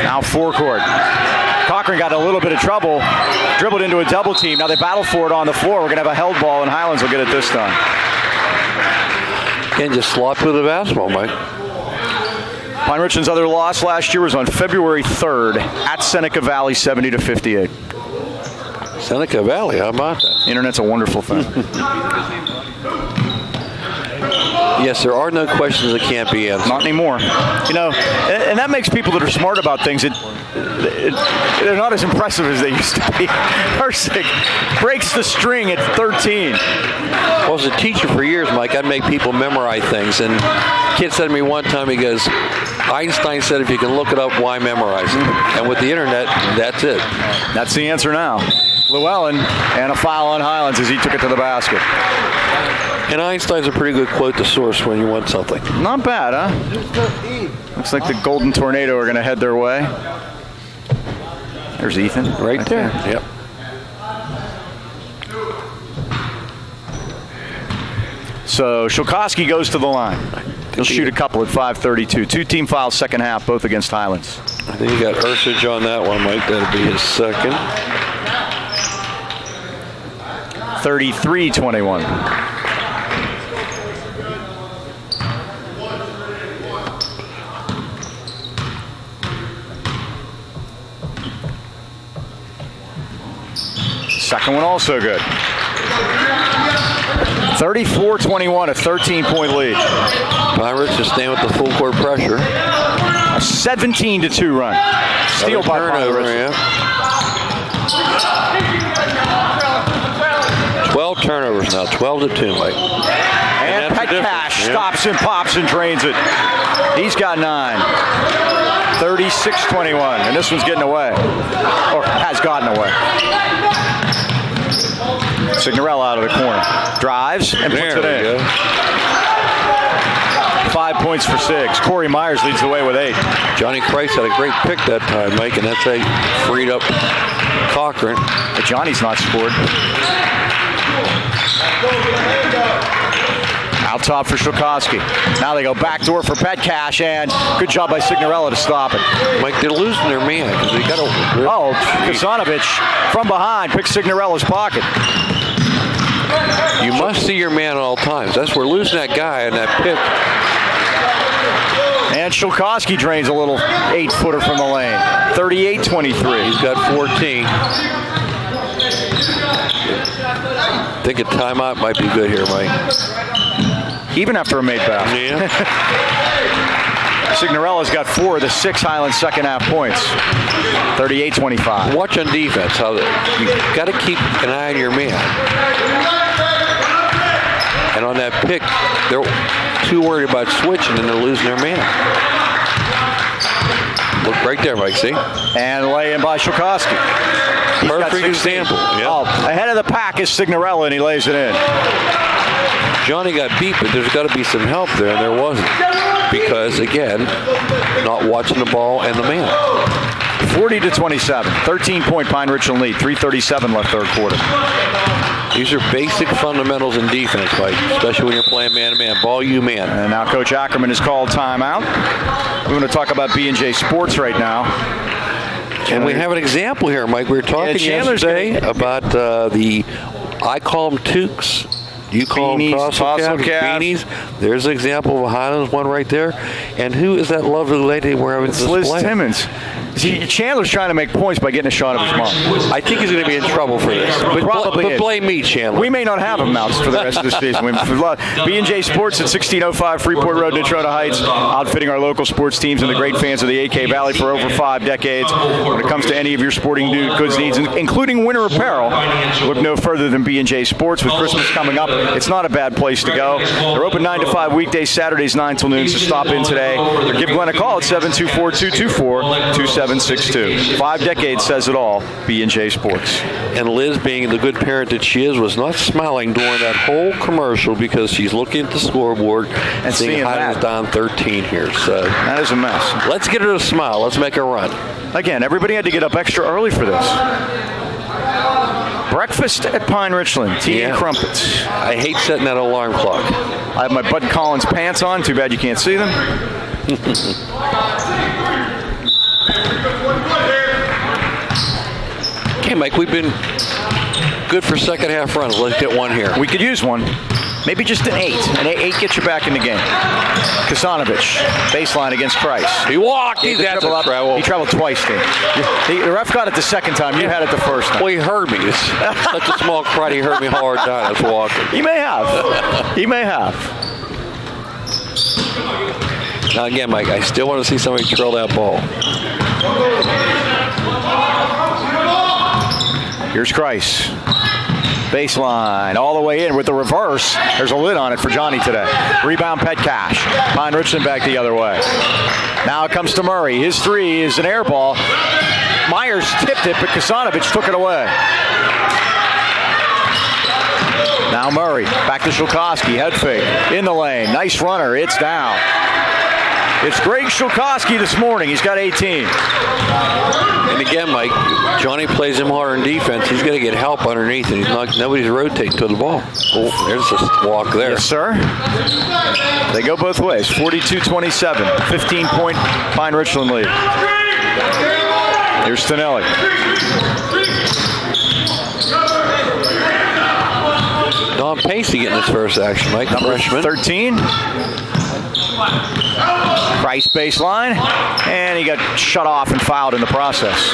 Now forecourt. Cochran got a little bit of trouble. Dribbled into a double team. Now they battle for it on the floor. We're going to have a held ball, and Highlands will get it this time. And just slopped with the basketball, Mike. Pine Richland's other loss last year was on February 3rd at Seneca Valley, 70-58. Seneca Valley, how about that? Internet's a wonderful thing. Yes, there are no questions that can't be answered. Not anymore. You know, and that makes people that are smart about things, they're not as impressive as they used to be. Ursich breaks the string at 13. Well, as a teacher for years, Mike, I'd make people memorize things. And a kid said to me one time, he goes, Einstein said if you can look it up, why memorize it? And with the internet, that's it. That's the answer now. Llewellyn, and a foul on Highlands as he took it to the basket. And Einstein's a pretty good quote to source when you want something. Not bad, huh? Looks like the Golden Tornado are going to head their way. There's Ethan. Right there. Yep. So Shulkowski goes to the line. He'll shoot a couple at 5:32. 2 team fouls second half, both against Highlands. I think you got Ursich on that one, Mike. That'll be his second. 33-21. Second one also good. 34-21, a 13-point lead. Pirates just staying with the full court pressure. A 17-2 run. Steal by turnover, Pirates. Yeah. 12 turnovers now, 12-2, Mike. And that's the Petcash stops and pops and drains it. He's got 9. 36-21, and this one's getting away, or has gotten away. Signorella out of the corner. Drives and puts it in. Go. 5 points for Siggs. Corey Myers leads the way with 8. Johnny Christ had a great pick that time, Mike, and that's a freed up Cochran. But Johnny's not scored. Out top for Shulkowski. Now they go backdoor for Petcash, and good job by Signorella to stop it. Mike, they're losing their man because they got a. Oh, Kasanovich from behind picks Signorella's pocket. You must see your man at all times. That's we're losing that guy in that pick. And Shulkowski drains a little 8-footer from the lane. 38-23. He's got 14. I think a timeout might be good here, Mike. Even after a made pass. Yeah. Signorella's got 4 of the 6 Highlands second half points. 38-25. Watch on defense how you got to keep an eye on your man. And on that pick, they're too worried about switching and they're losing their man. Look right there, Mike, see? And lay in by Shulkowski. Perfect example. Yeah. Oh, ahead of the pack is Signorella, and he lays it in. Johnny got beat, but there's got to be some help there, and there wasn't. Because, again, not watching the ball and the man. 40-27. 13-point Pine Richland lead. 3:37 left third quarter. These are basic fundamentals in defense, Mike, especially when you're playing man-to-man. Ball you man. And now Coach Ackerman has called timeout. We're going to talk about B&J Sports right now. And we have an example here, Mike. We were talking yesterday about I call them toques. You call them tassel caps, beanies. There's an example of a Highlands one right there. And who is that lovely lady we're having display? Liz Timmons. See, Chandler's trying to make points by getting a shot of his mom. I think he's going to be in trouble for this. But blame me, Chandler. We may not have him mounts for the rest of the season. B&J Sports at 1605 Freeport Road, Natrona Heights, outfitting our local sports teams and the great fans of the AK Valley for over 5 decades. When it comes to any of your sporting goods needs, including winter apparel, look no further than B&J Sports. With Christmas coming up, it's not a bad place to go. They're open 9 to 5 weekdays, Saturdays 9 till noon, so stop in today or give Glenn a call at 724-224-2762. 5 decades says it all. B&J Sports. And Liz, being the good parent that she is, was not smiling during that whole commercial because she's looking at the scoreboard and seeing Highlands down 13 here. So that is a mess. Let's get her to smile. Let's make her run. Again, everybody had to get up extra early for this. Breakfast at Pine Richland. Tea and crumpets. I hate setting that alarm clock. I have my Bud Collins pants on. Too bad you can't see them. Okay, Mike, we've been good for second half runs. Let's get one here. We could use one. Maybe just an 8. An 8 gets you back in the game. Kasanovich, baseline against Price. He walked. He traveled twice, Dave. The ref got it the second time. You had it the first time. Well, he heard me. It's such a small crowd. He heard me hard down. I was walking. He may have. He may have. Now, again, Mike, I still want to see somebody trail that ball. Here's Christ. Baseline all the way in with the reverse. There's a lid on it for Johnny today. Rebound Petcash. Pine Richland back the other way. Now it comes to Murray. His 3 is an air ball. Myers tipped it, but Kasanovich took it away. Now Murray. Back to Shulkowski. Head fake. In the lane. Nice runner. It's down. It's Greg Shulkowski this morning. He's got 18. And again, Mike, Johnny plays him hard in defense. He's got to get help underneath, and nobody's rotating to the ball. Oh, there's a walk there. Yes, sir. They go both ways. 42-27. 15-point Pine Richland lead. Here's Tonelli. Don Pacey getting his first action, Mike. Number freshman. 13. Price baseline, and he got shut off and fouled in the process.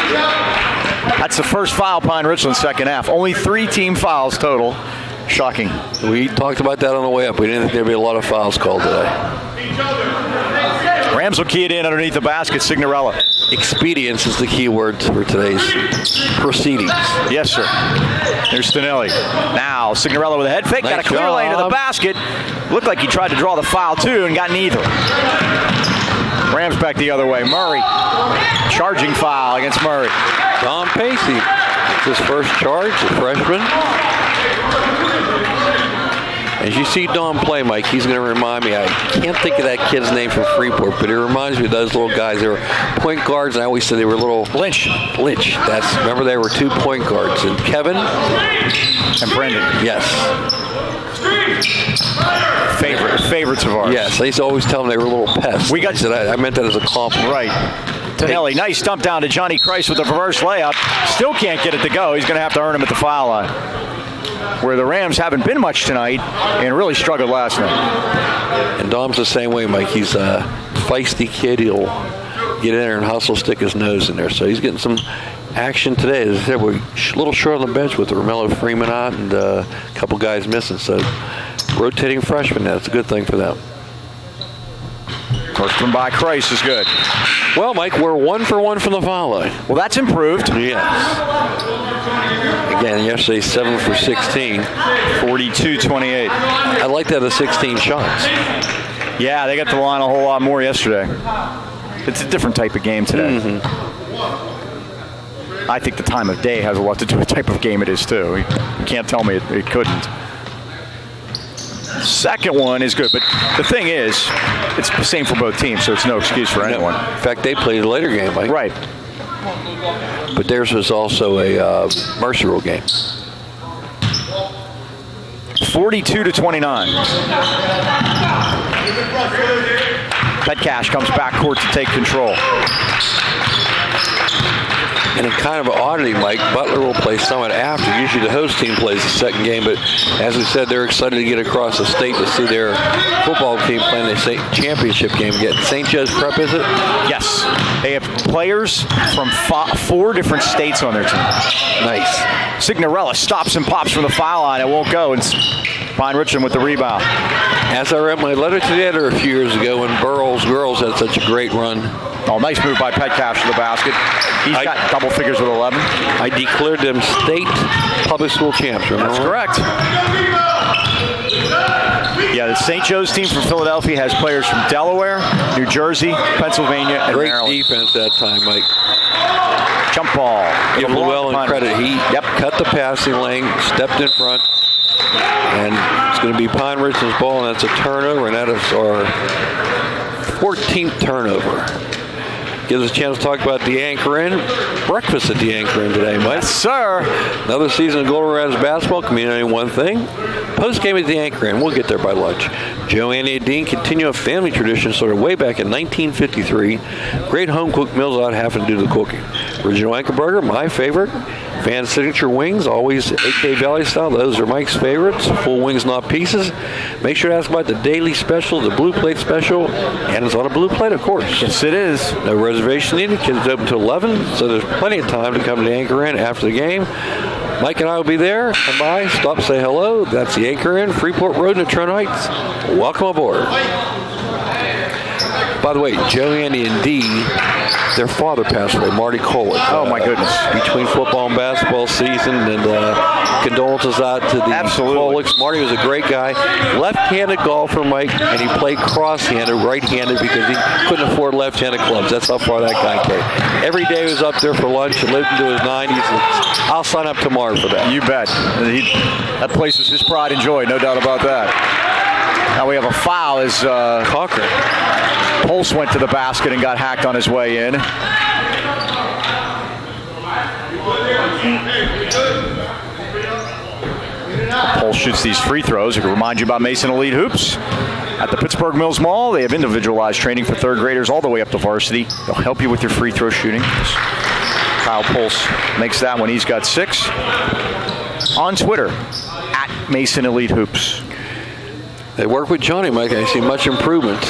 That's the first foul Pine Richland second half. Only 3 team fouls total. Shocking. We talked about that on the way up. We didn't think there'd be a lot of fouls called today. Rams will key it in underneath the basket. Signorella. Expedience is the key word for today's proceedings. Yes, sir. There's Stanelli. Now, Signorello with a head fake. Nice got a clear lane to the basket. Looked like he tried to draw the foul, too, and got neither. Rams back the other way. Murray. Charging foul against Murray. Don Pacey. It's his first charge, the freshman. As you see Don play, Mike, he's going to remind me. I can't think of that kid's name from Freeport, but he reminds me of those little guys. They were point guards, and I always said they were little... Lynch. Remember, they were 2 point guards. And Kevin? And Brendan. Yes. Favorites of ours. Yes, they used to always tell them they were little pests. I meant that as a compliment. Right. Tonelli, nice dump down to Johnny Christ with a reverse layup. Still can't get it to go. He's going to have to earn him at the foul line. Where the Rams haven't been much tonight and really struggled last night. And Dom's the same way, Mike. He's a feisty kid. He'll get in there and hustle, stick his nose in there. So he's getting some action today. As I said, we're a little short on the bench with Romello Freeman out and a couple guys missing. So rotating freshmen, that's a good thing for them. First one by Christ is good. Well, Mike, we're 1 for 1 from the foul line. Well, that's improved. Yes. Again, yesterday 7 for 16. 42-28. I like that, the 16 shots. Yeah, they got to the line a whole lot more yesterday. It's a different type of game today. Mm-hmm. I think the time of day has a lot to do with the type of game it is, too. You can't tell me it couldn't. Second one is good, but the thing is, it's the same for both teams, so it's no excuse for anyone. In fact, they played a later game, Mike. Right. But theirs was also a Mercy Rule game. 42-29. Petcash comes backcourt to take control. And in kind of an oddity, Mike, Butler will play Summit after. Usually the host team plays the second game, but as we said, they're excited to get across the state to see their football team playing the state championship game again. St. Joe's Prep, is it? Yes. They have players from 4 different states on their team. Nice. Signorello stops and pops from the foul line. It won't go. And Pine Richland with the rebound. As I read my letter to the editor a few years ago when Burroughs girls had such a great run. Oh, nice move by Petcash to the basket. He's got double figures with 11. I declared them state public school champs, remember? That's correct. Yeah, the St. Joe's team from Philadelphia has players from Delaware, New Jersey, Pennsylvania, and Great Maryland. defense that time, Mike. Jump ball. Give Llewellyn credit. He cut the passing lane, stepped in front, and it's going to be Pine Richland's ball, and that's a turnover, and that is our 14th turnover. Gives us a chance to talk about the Anchor Inn. Breakfast at the Anchor Inn today, Mike. Yes, sir. Another season of Golden Rams basketball can mean only one thing. Post-game at the Anchor Inn. We'll get there by lunch. Joe, Annie, and Dean continue a family tradition started way back in 1953. Great home-cooked meals without having to do the cooking. Original Anchor Burger, my favorite. Fan signature wings, always AK Valley style. Those are Mike's favorites. Full wings, not pieces. Make sure to ask about the daily special, the blue plate special, and it's on a blue plate, of course. Yes, it is. No reservation needed. Kids open till 11, so there's plenty of time to come to the Anchor Inn after the game. Mike and I will be there. Come by, stop, say hello. That's the Anchor Inn, Freeport Road in Detroit Heights. Welcome aboard. By the way, Joe, Andy, and Dee, their father passed away, Marty Kolick. Oh, my goodness. Between football and basketball season, and condolences out to the Kolicks. Marty was a great guy. Left-handed golfer, Mike, and he played cross-handed, right-handed, because he couldn't afford left-handed clubs. That's how far that guy came. Every day he was up there for lunch and lived into his 90s. I'll sign up tomorrow for that. You bet. That place was his pride and joy, no doubt about that. Now we have a foul as Cochran. Pulse went to the basket and got hacked on his way in. Pulse shoots these free throws. I can remind you about Mason Elite Hoops. At the Pittsburgh Mills Mall, they have individualized training for third graders all the way up to varsity. They'll help you with your free throw shooting. Kyle Pulse makes that one. He's got 6. On Twitter, at Mason Elite Hoops. They work with Johnny, Mike. I see much improvement.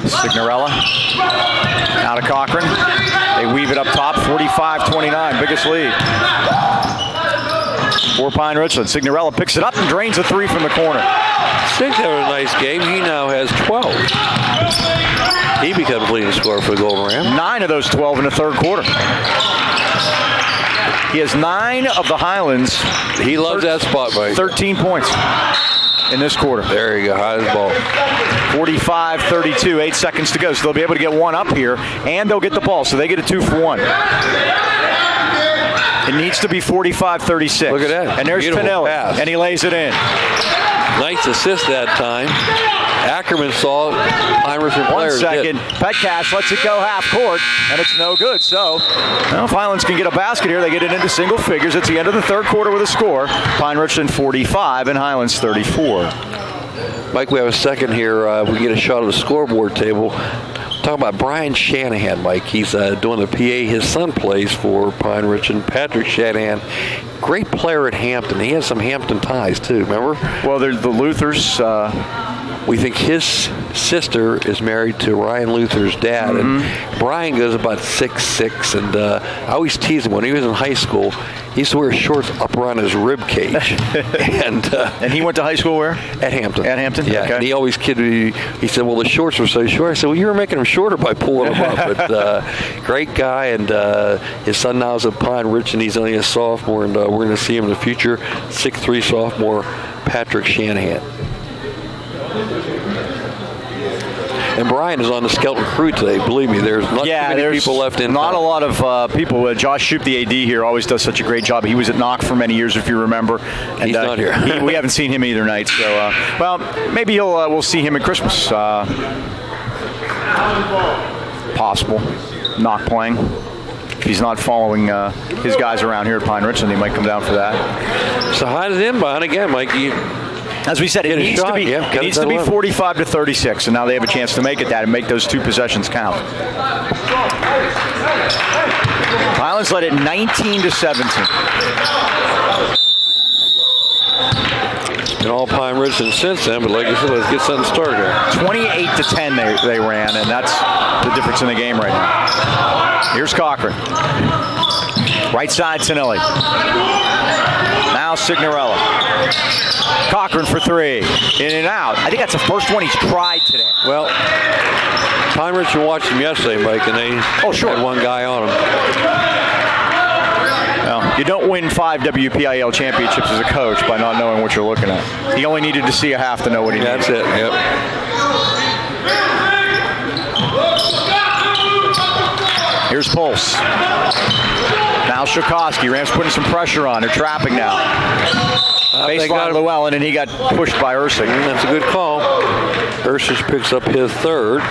Signorello out of Cochran. They weave it up top, 45-29, biggest lead. for Pine Richland. Signorella picks it up and drains a three from the corner. Six had a nice game. He now has 12. He becomes leading scorer for the Golden Ram. 9 of those 12 in the third quarter. He has 9 of the Highlands. He loves that spot, Mike. 13 points in this quarter. There you go. Highlands ball. 45-32, 8 seconds to go. So they'll be able to get one up here, and they'll get the ball. So they get a 2 for 1. It needs to be 45-36. Look at that. And there's Beautiful Pinelli, pass. and he lays it in. Nice assist that time. Ackerman saw Pine Richland 1 players second. Petcash lets it go half court, and it's no good. So, well, if Highlands can get a basket here, they get it into single figures. It's the end of the third quarter with a score. Pine Richland 45 and Highlands 34. Mike, we have a second here. We get a shot of the scoreboard table. Talking about Brian Shanahan, Mike. He's doing the PA. His son plays for Pine Richland. Patrick Shanahan, great player at Hampton. He has some Hampton ties too. Remember? Well, they're the Luthers. We think his sister is married to Ryan Luther's dad, and Brian goes about 6'6", and I always tease him when he was in high school. He used to wear shorts up around his rib cage, and he went to high school where? At Hampton. At Hampton, yeah. Okay. And he always kidded me. He said, "Well, the shorts were so short." I said, "Well, you were making them shorter by pulling them up." But great guy, and his son now is at Pine Richland. He's only a sophomore, and we're going to see him in the future. 6'3" sophomore Patrick Shanahan. And Brian is on the Skelton crew today. Believe me, there's not too many people left in. Not a lot of people. Josh Shoup, the AD here, always does such a great job. He was at Knock for many years, if you remember. And, he's not here. We haven't seen him either night. So, well, maybe we'll see him at Christmas. Possible. Knock playing. If he's not following his guys around here at Pine Richland, he might come down for that. So how does it end, Brian? Again, Mike, as we said, it needs to be 45-36, and now they have a chance to make it that and make those 2 possessions count. Highlands led it 19-17. It's been all Pine Richland since then, but like I said, let's get something started here. 28-10 they ran, and that's the difference in the game right now. Here's Cochran. Right side, Tonelli. Now Signorella. Cochran for 3. In and out. I think that's the first one he's tried today. Well, Pine Richland watched him yesterday, Mike, and they had one guy on him. Well, you don't win 5 WPIL championships as a coach by not knowing what you're looking at. He only needed to see a half to know what he needed. That's it, yep. Here's Pulse. Now Shokowski. Rams putting some pressure on. They're trapping now. Baseline Llewellyn, and he got pushed by Ursich. That's a good call. Ursich picks up his third.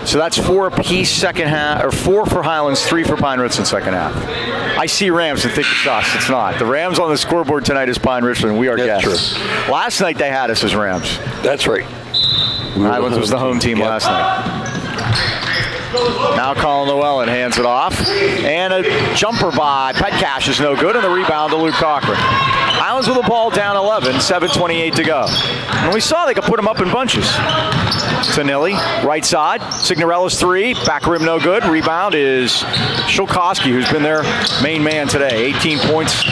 So that's 4 apiece second half, or 4 for Highlands, 3 for Pine Richland second half. I see Rams and think it's us. It's not. The Rams on the scoreboard tonight is Pine Richland. We are guests. True. Last night they had us as Rams. That's right. Highlands was the home team last night. Now Colin Llewellyn hands it off. And a jumper by Petcash is no good, and the rebound to Luke Cochran. Highlands with the ball down 11, 7:28 to go. And we saw they could put them up in bunches. Tonelli, right side. Signorella's 3, back rim no good. Rebound is Shokowski, who's been their main man today. 18 points,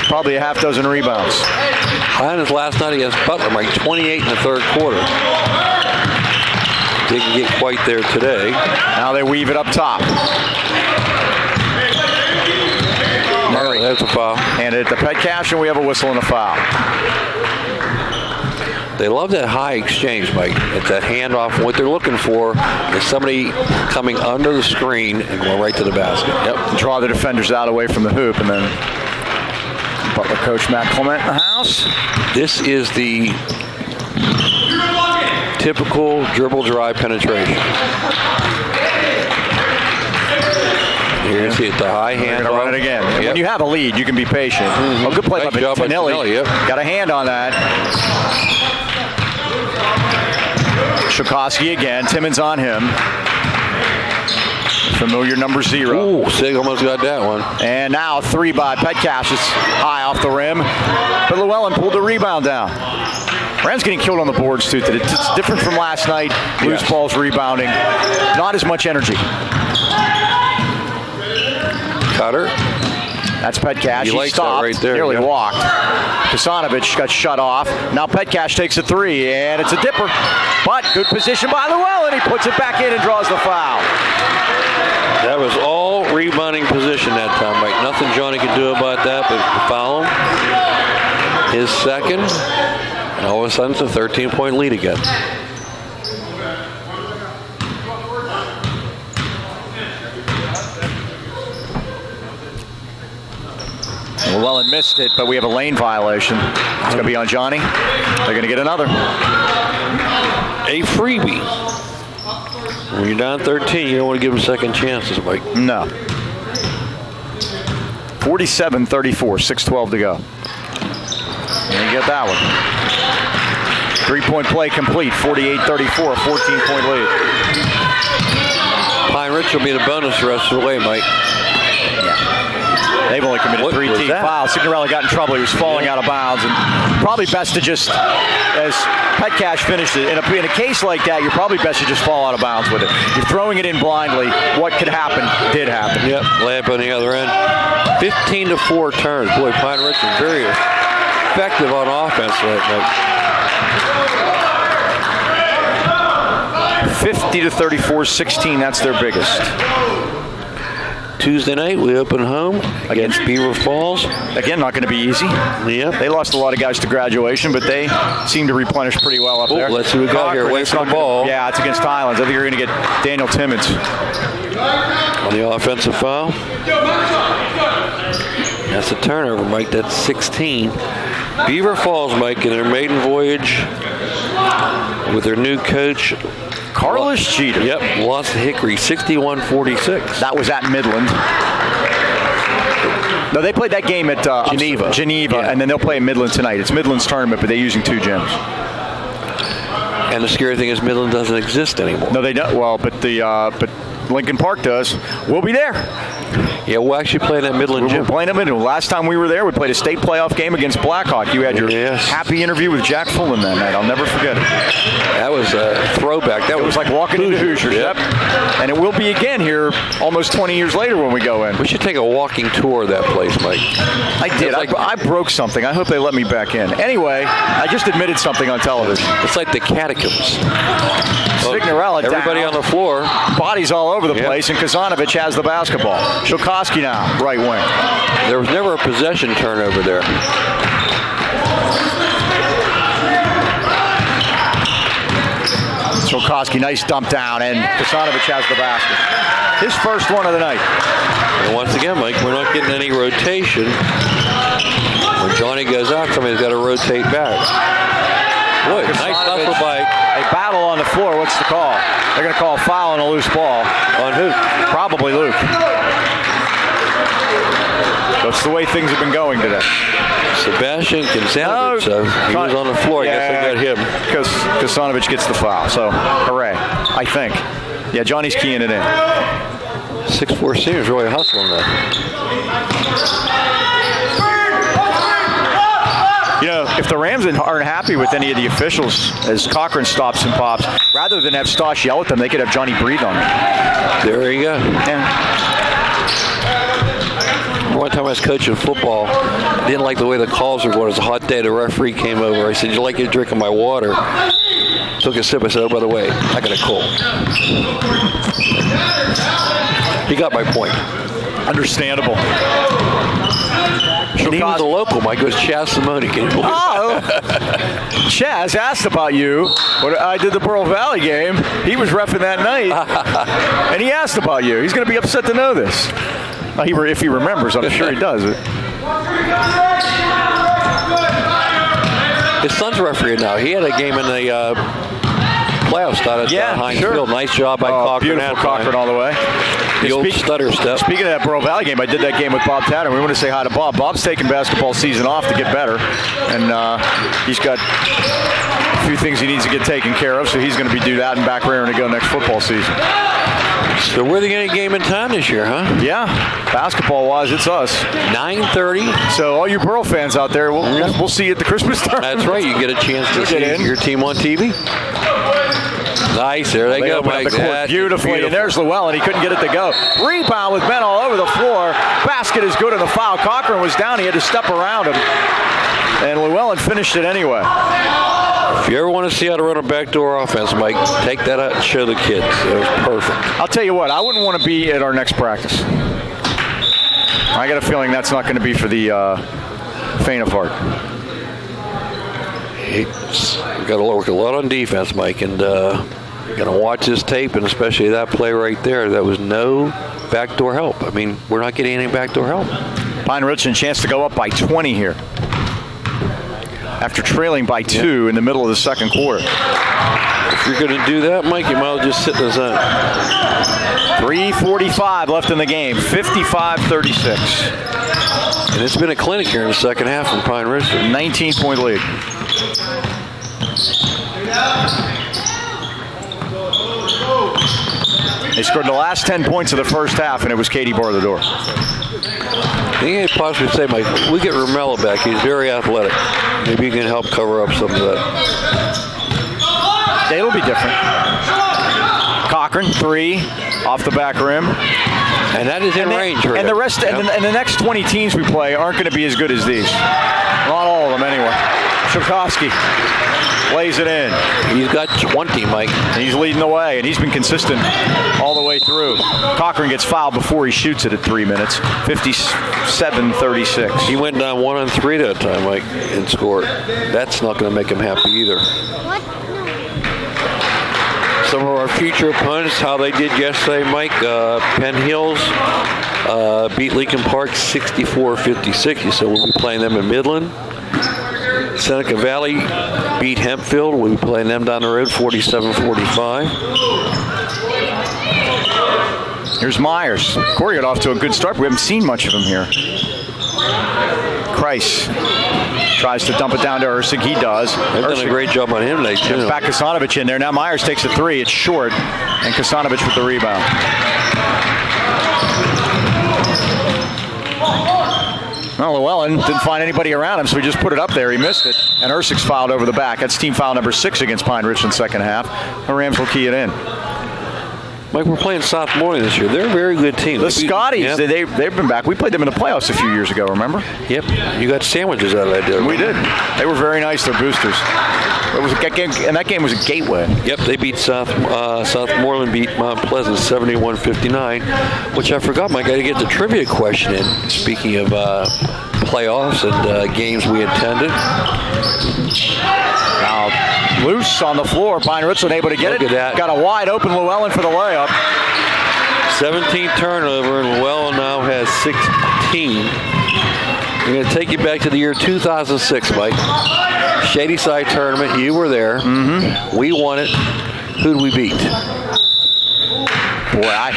probably a half dozen rebounds. Highlands last night against Butler, Mike, 28 in the third quarter. Didn't get quite there today. Now they weave it up top. Murray. That's a foul. And at the Petcash, and we have a whistle and a foul. They love that high exchange, Mike. It's that handoff. What they're looking for is somebody coming under the screen and going right to the basket. Yep. Draw the defenders out away from the hoop, and then Butler coach Matt Clement in the house. This is the typical dribble drive penetration. Here you see it, the high hand. We're going to run it again. Yep. When you have a lead, you can be patient. A good play by Tonelli. Yep. Got a hand on that. Shokowski again. Timmons on him. Familiar number 0. Ooh, Sig almost got that one. And now 3 by Petcash. It's high off the rim. But Llewellyn pulled the rebound down. Rams getting killed on the boards, too. It's different from last night. Loose balls rebounding. Not as much energy. Cutter. That's Petcash. He likes that stopped, right there, nearly yeah. walked. Kasanovic got shut off. Now Petcash takes a three, and it's a dipper. But good position by Llewellyn. He puts it back in and draws the foul. That was all rebounding position that time, Mike. Nothing Johnny could do about that but foul him. His second. And all of a sudden, it's a 13-point lead again. Llewellyn missed it, but we have a lane violation. It's going to be on Johnny. They're going to get another. A freebie. When you're down 13, you don't want to give them second chances, Mike. No. 47-34, 6:12 to go. And you get that one. 3-point play complete, 48-34, 14-point lead. Pine Ridge will be the bonus the rest of the way, Mike. They've only committed 3 team fouls. Signorelli got in trouble. He was falling out of bounds. And probably best to just, as Petcash finished it, in a case like that, you're probably best to just fall out of bounds with it. You're throwing it in blindly. What could happen did happen. Yep, layup on the other end. 15-4 turns. Boy, Pine Ridge is very effective on offense that night. 50-34, 16. That's their biggest. Tuesday night, we open home against Beaver Falls. Again, not going to be easy. Yep. They lost a lot of guys to graduation, but they seem to replenish pretty well up there. Let's see what we got here. Away from the ball. Yeah, it's against Highlands. I think you're going to get Daniel Timmons. On the offensive foul. That's a turnover, Mike. That's 16. Beaver Falls, Mike, in their maiden voyage with their new coach, Carlos Jeter. Yep, lost to Hickory, 61-46. That was at Midland. No, they played that game at Geneva, yeah. And then they'll play at Midland tonight. It's Midland's tournament, but they're using 2 gyms. And the scary thing is Midland doesn't exist anymore. No, they don't. Well, but Lincoln Park does. We'll be there. Yeah, we'll actually play that Midland gym. We're playing at Midland. Last time we were there, we played a state playoff game against Blackhawk. You had your happy interview with Jack Fullen that night. I'll never forget it. That was a throwback. That was like walking into Hoosiers. Yep. And it will be again here almost 20 years later when we go in. We should take a walking tour of that place, Mike. I did. I broke something. I hope they let me back in. Anyway, I just admitted something on television. It's like the catacombs. Signorella everybody down. On the floor. Bodies all over the place, and Kasanovic has the basketball. Shilkowski now, right wing. There was never a possession turnover there. Shilkowski, nice dump down, and Kasanovic has the basket. His first one of the night. And once again, Mike, we're not getting any rotation. When Johnny goes out, somebody's got to rotate back. Boy, nice hustle by. A battle on the floor. What's the call? They're going to call a foul on a loose ball. On who? Probably Luke. That's the way things have been going today. Sebastian Kasanovic, so he was on the floor. I guess they got him. Because Kasanovic gets the foul, so hooray, I think. Yeah, Johnny's keying it in. 6'4" senior's really hustling that. You know, if the Rams aren't happy with any of the officials as Cochran stops and pops, rather than have Stosh yell at them, they could have Johnny breathe on them. There you go. Yeah. One time I was coaching football, I didn't like the way the calls were going. It was a hot day. The referee came over. I said, "You like you drinking my water?" Took a sip. I said, "Oh, by the way, I got a cold." He got my point. Understandable. And he was a local, Mike. It was Chaz Simone. Can you believe that? Chaz asked about you when I did the Pearl Valley game. He was reffing that night, and he asked about you. He's going to be upset to know this. If he remembers, I'm sure he does. His son's referee now. He had a game in the playoffs down at Heinz Field. Nice job by Cochran. Beautiful Cochran all the way. The old stutter step. Speaking of that Pearl Valley game, I did that game with Bob Tatter. We want to say hi to Bob. Bob's taking basketball season off to get better, and he's got a few things he needs to get taken care of, so he's going to do that and back rearing to go next football season. So we're the only game in town this year, huh? Yeah, basketball-wise, it's us. 9:30. So all you Pearl fans out there, we'll see you at the Christmas tournament. That's right. You get a chance to see your team on TV. Nice. There they go, Mike. The court beautifully. And there's Llewellyn. He couldn't get it to go. Rebound with men all over the floor. Basket is good on the foul. Cochran was down. He had to step around him. And Llewellyn finished it anyway. If you ever want to see how to run a backdoor offense, Mike, take that out and show the kids. It was perfect. I'll tell you what, I wouldn't want to be at our next practice. I got a feeling that's not going to be for the faint of heart. We've got to work a lot on defense, Mike, and going to watch this tape, and especially that play right there. That was no backdoor help. I mean, we're not getting any backdoor help. Pine Richland chance to go up by 20 here, after trailing by 2 in the middle of the second quarter. If you're going to do that, Mike, you might as well just sit in the zone. 3:45 left in the game, 55-36. And it's been a clinic here in the second half from Pine Richland. 19-point lead. They scored the last 10 points of the first half, and it was Katie bar the door. You can't possibly say, Mike, we get Romello back. He's very athletic. Maybe he can help cover up some of that. Yeah, it'll be different. Cochran, 3, off the back rim. And that is in range. Right, and the rest, and the next 20 teams we play aren't going to be as good as these. Not all of them, anyway. Shukowski lays it in. He's got 20, Mike. He's leading the way, and he's been consistent all the way through. Cochran gets fouled before he shoots it at 3 minutes. 57-36. He went down 1 on 3 that time, Mike, and scored. That's not going to make him happy either. Some of our future opponents, how they did yesterday, Mike. Penn Hills beat Lincoln Park 64-56. So we'll be playing them in Midland. Seneca Valley beat Hempfield. We'll be playing them down the road 47-45. Here's Myers. Corey got off to a good start. We haven't seen much of him here. Kreis tries to dump it down to Ursig. He does. They've done a great job on him today, too. Back Kasanovic in there. Now Myers takes a 3. It's short. And Kasanovic with the rebound. Well, Llewellyn didn't find anybody around him, so he just put it up there. He missed it. And Ursig's fouled over the back. That's team foul number 6 against Pine Richland second half. The Rams will key it in. Mike, we're playing South Morning this year. They're a very good team. The Scotties, yep. they've been back. We played them in the playoffs a few years ago, remember? Yep. You got sandwiches out of that deal. We did. They were very nice. They're boosters. It was a game, and that game was a gateway. Yep, they beat Southmoreland beat Mount Pleasant 71-59, which I forgot, Mike. I got to get the trivia question in. Speaking of playoffs and games we attended. Now, loose on the floor. Pine Richland able to get Look it. At that. Got a wide open Llewellyn for the layup. 17 turnover, and Llewellyn now has 16. I'm going to take you back to the year 2006, Mike. Shady Side tournament. You were there. Mm-hmm. We won it. Who'd we beat? Boy,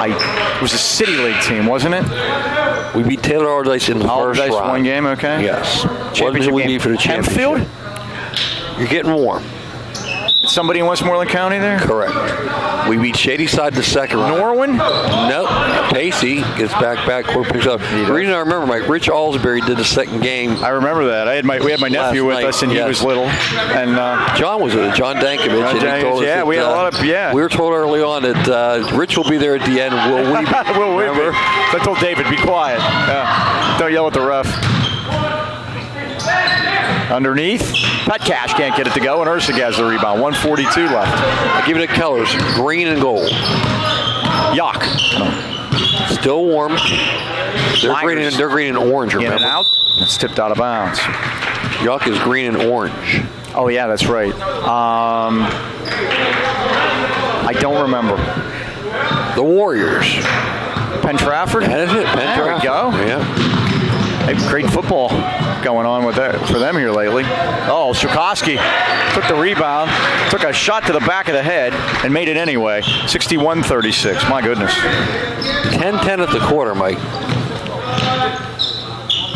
it was a City League team, wasn't it? We beat Taylor Allardyce in the first round. One game, okay. Yes. Championship we beat for the championship. Hempfield? You're getting warm. Somebody in Westmoreland County there? Correct. We beat Shady Side the second round. Norwin? Nope. Pacey gets back court, picks up. The reason I remember, Mike, Rich Alsbury did the second game. I remember that. We had my nephew with us, and he was little. And John was with it, John Dankovich. And he told us we had a lot of, We were told early on that Rich will be there at the end. Will we be? Will we be? So I told David, be quiet. Don't yell at the ref. Underneath, Pat Cash can't get it to go, and Ursig has the rebound. 1:42 left. I'll give it a colors, green and gold. Yuck. Still warm. They're green and orange, remember? In and out. It's tipped out of bounds. Yuck is green and orange. Oh, yeah, that's right. I don't remember. The Warriors. Penn Trafford? That is it, Penn Trafford. There we go. Yeah. Great football going on with that for them here lately. Oh, Shukowski took the rebound, took a shot to the back of the head, and made it anyway. 61-36. My goodness. 10-10 at the quarter, Mike.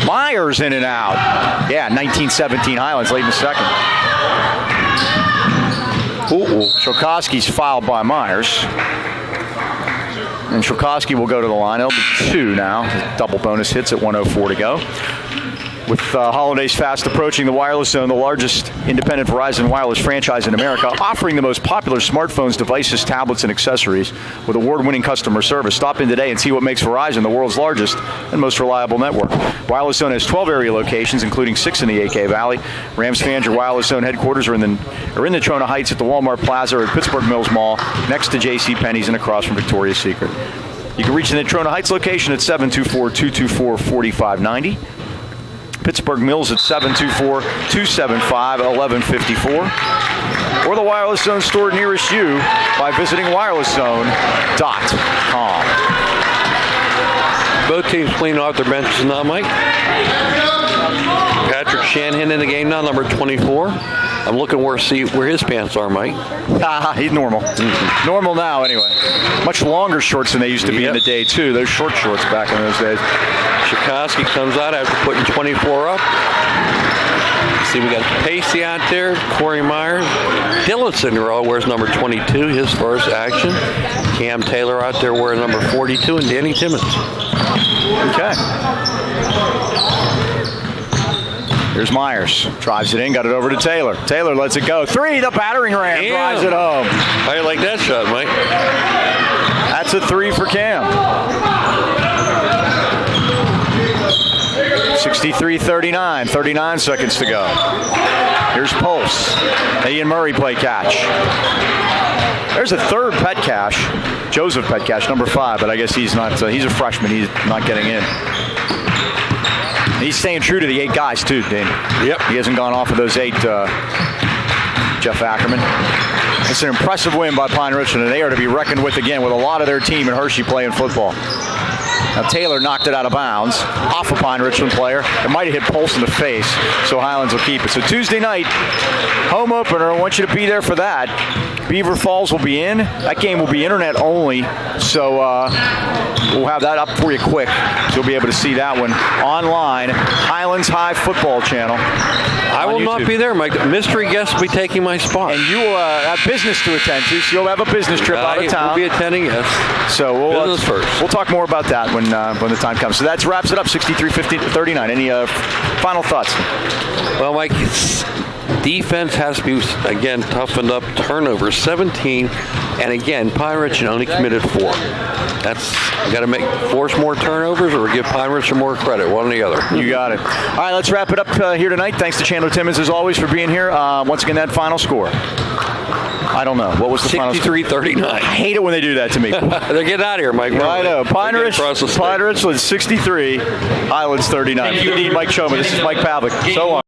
Myers in and out. Yeah, 19-17 Highlands late in the second. Shukowski's fouled by Myers. And Shukowski will go to the line. It'll be 2 now. Double bonus hits at 1:04 to go. With holidays fast approaching, the Wireless Zone, the largest independent Verizon wireless franchise in America, offering the most popular smartphones, devices, tablets, and accessories with award-winning customer service. Stop in today and see what makes Verizon the world's largest and most reliable network. Wireless Zone has 12 area locations, including 6 in the AK Valley. Rams fans, your Wireless Zone headquarters are in the Trona Heights at the Walmart Plaza or at Pittsburgh Mills Mall, next to J.C. Penney's and across from Victoria's Secret. You can reach the Trona Heights location at 724-224-4590. Pittsburgh Mills at 724-275-1154. Or the Wireless Zone store nearest you by visiting wirelesszone.com. Both teams clean off their benches now, Mike. Patrick Shanahan in the game now, number 24. I'm looking where his pants are, Mike. He's normal. Mm-hmm. Normal now, anyway. Much longer shorts than they used to be in the day, too. Those short shorts back in those days. Chikoski comes out after putting 24 up. See, we got Pacey out there, Corey Myers. Dylan Cinderella wears number 22, his first action. Cam Taylor out there wearing number 42, and Danny Timmons. Okay. Here's Myers. Drives it in, got it over to Taylor. Taylor lets it go. 3, the battering ram drives it home. How do you like that shot, Mike? That's a 3 for Cam. 63-39, 39 seconds to go. Here's Pulse. Ian Murray play catch. There's a third Petcash, Joseph Petcash, number 5, but I guess he's not. He's a freshman. He's not getting in. He's staying true to the 8 guys too, Dane. Yep. He hasn't gone off of those 8. Jeff Ackerman. It's an impressive win by Pine Richland, and they are to be reckoned with again with a lot of their team in Hershey playing football. Now Taylor knocked it out of bounds off a Pine Richland player. It might have hit Pulse in the face, so Highlands will keep it. So Tuesday night, home opener. I want you to be there for that. Beaver Falls will be in. That game will be internet only, so we'll have that up for you quick. So you'll be able to see that one online. Highlands High Football Channel. I will not be there, Mike. Mystery guest will be taking my spot. And you will have business to attend to, so you'll have a business trip out of town. We'll be attending, yes. So business first. We'll talk more about that when the time comes. So that wraps it up, 63-39. Any final thoughts? Well, Mike, defense has to be, again, toughened up. Turnovers, 17. And again, Pine Richland only committed 4. That's, you got to force more turnovers or give Pine Richland more credit, one or the other. You got it. All right, let's wrap it up here tonight. Thanks to Chandler Timmons, as always, for being here. Once again, that final score. I don't know. What was the final score? 63-39. I hate it when they do that to me. They're getting out of here, Mike. I know. Pine Richland 63, Highlands 39. Indeed, Mike Choma. This is Mike Pavlik. So long.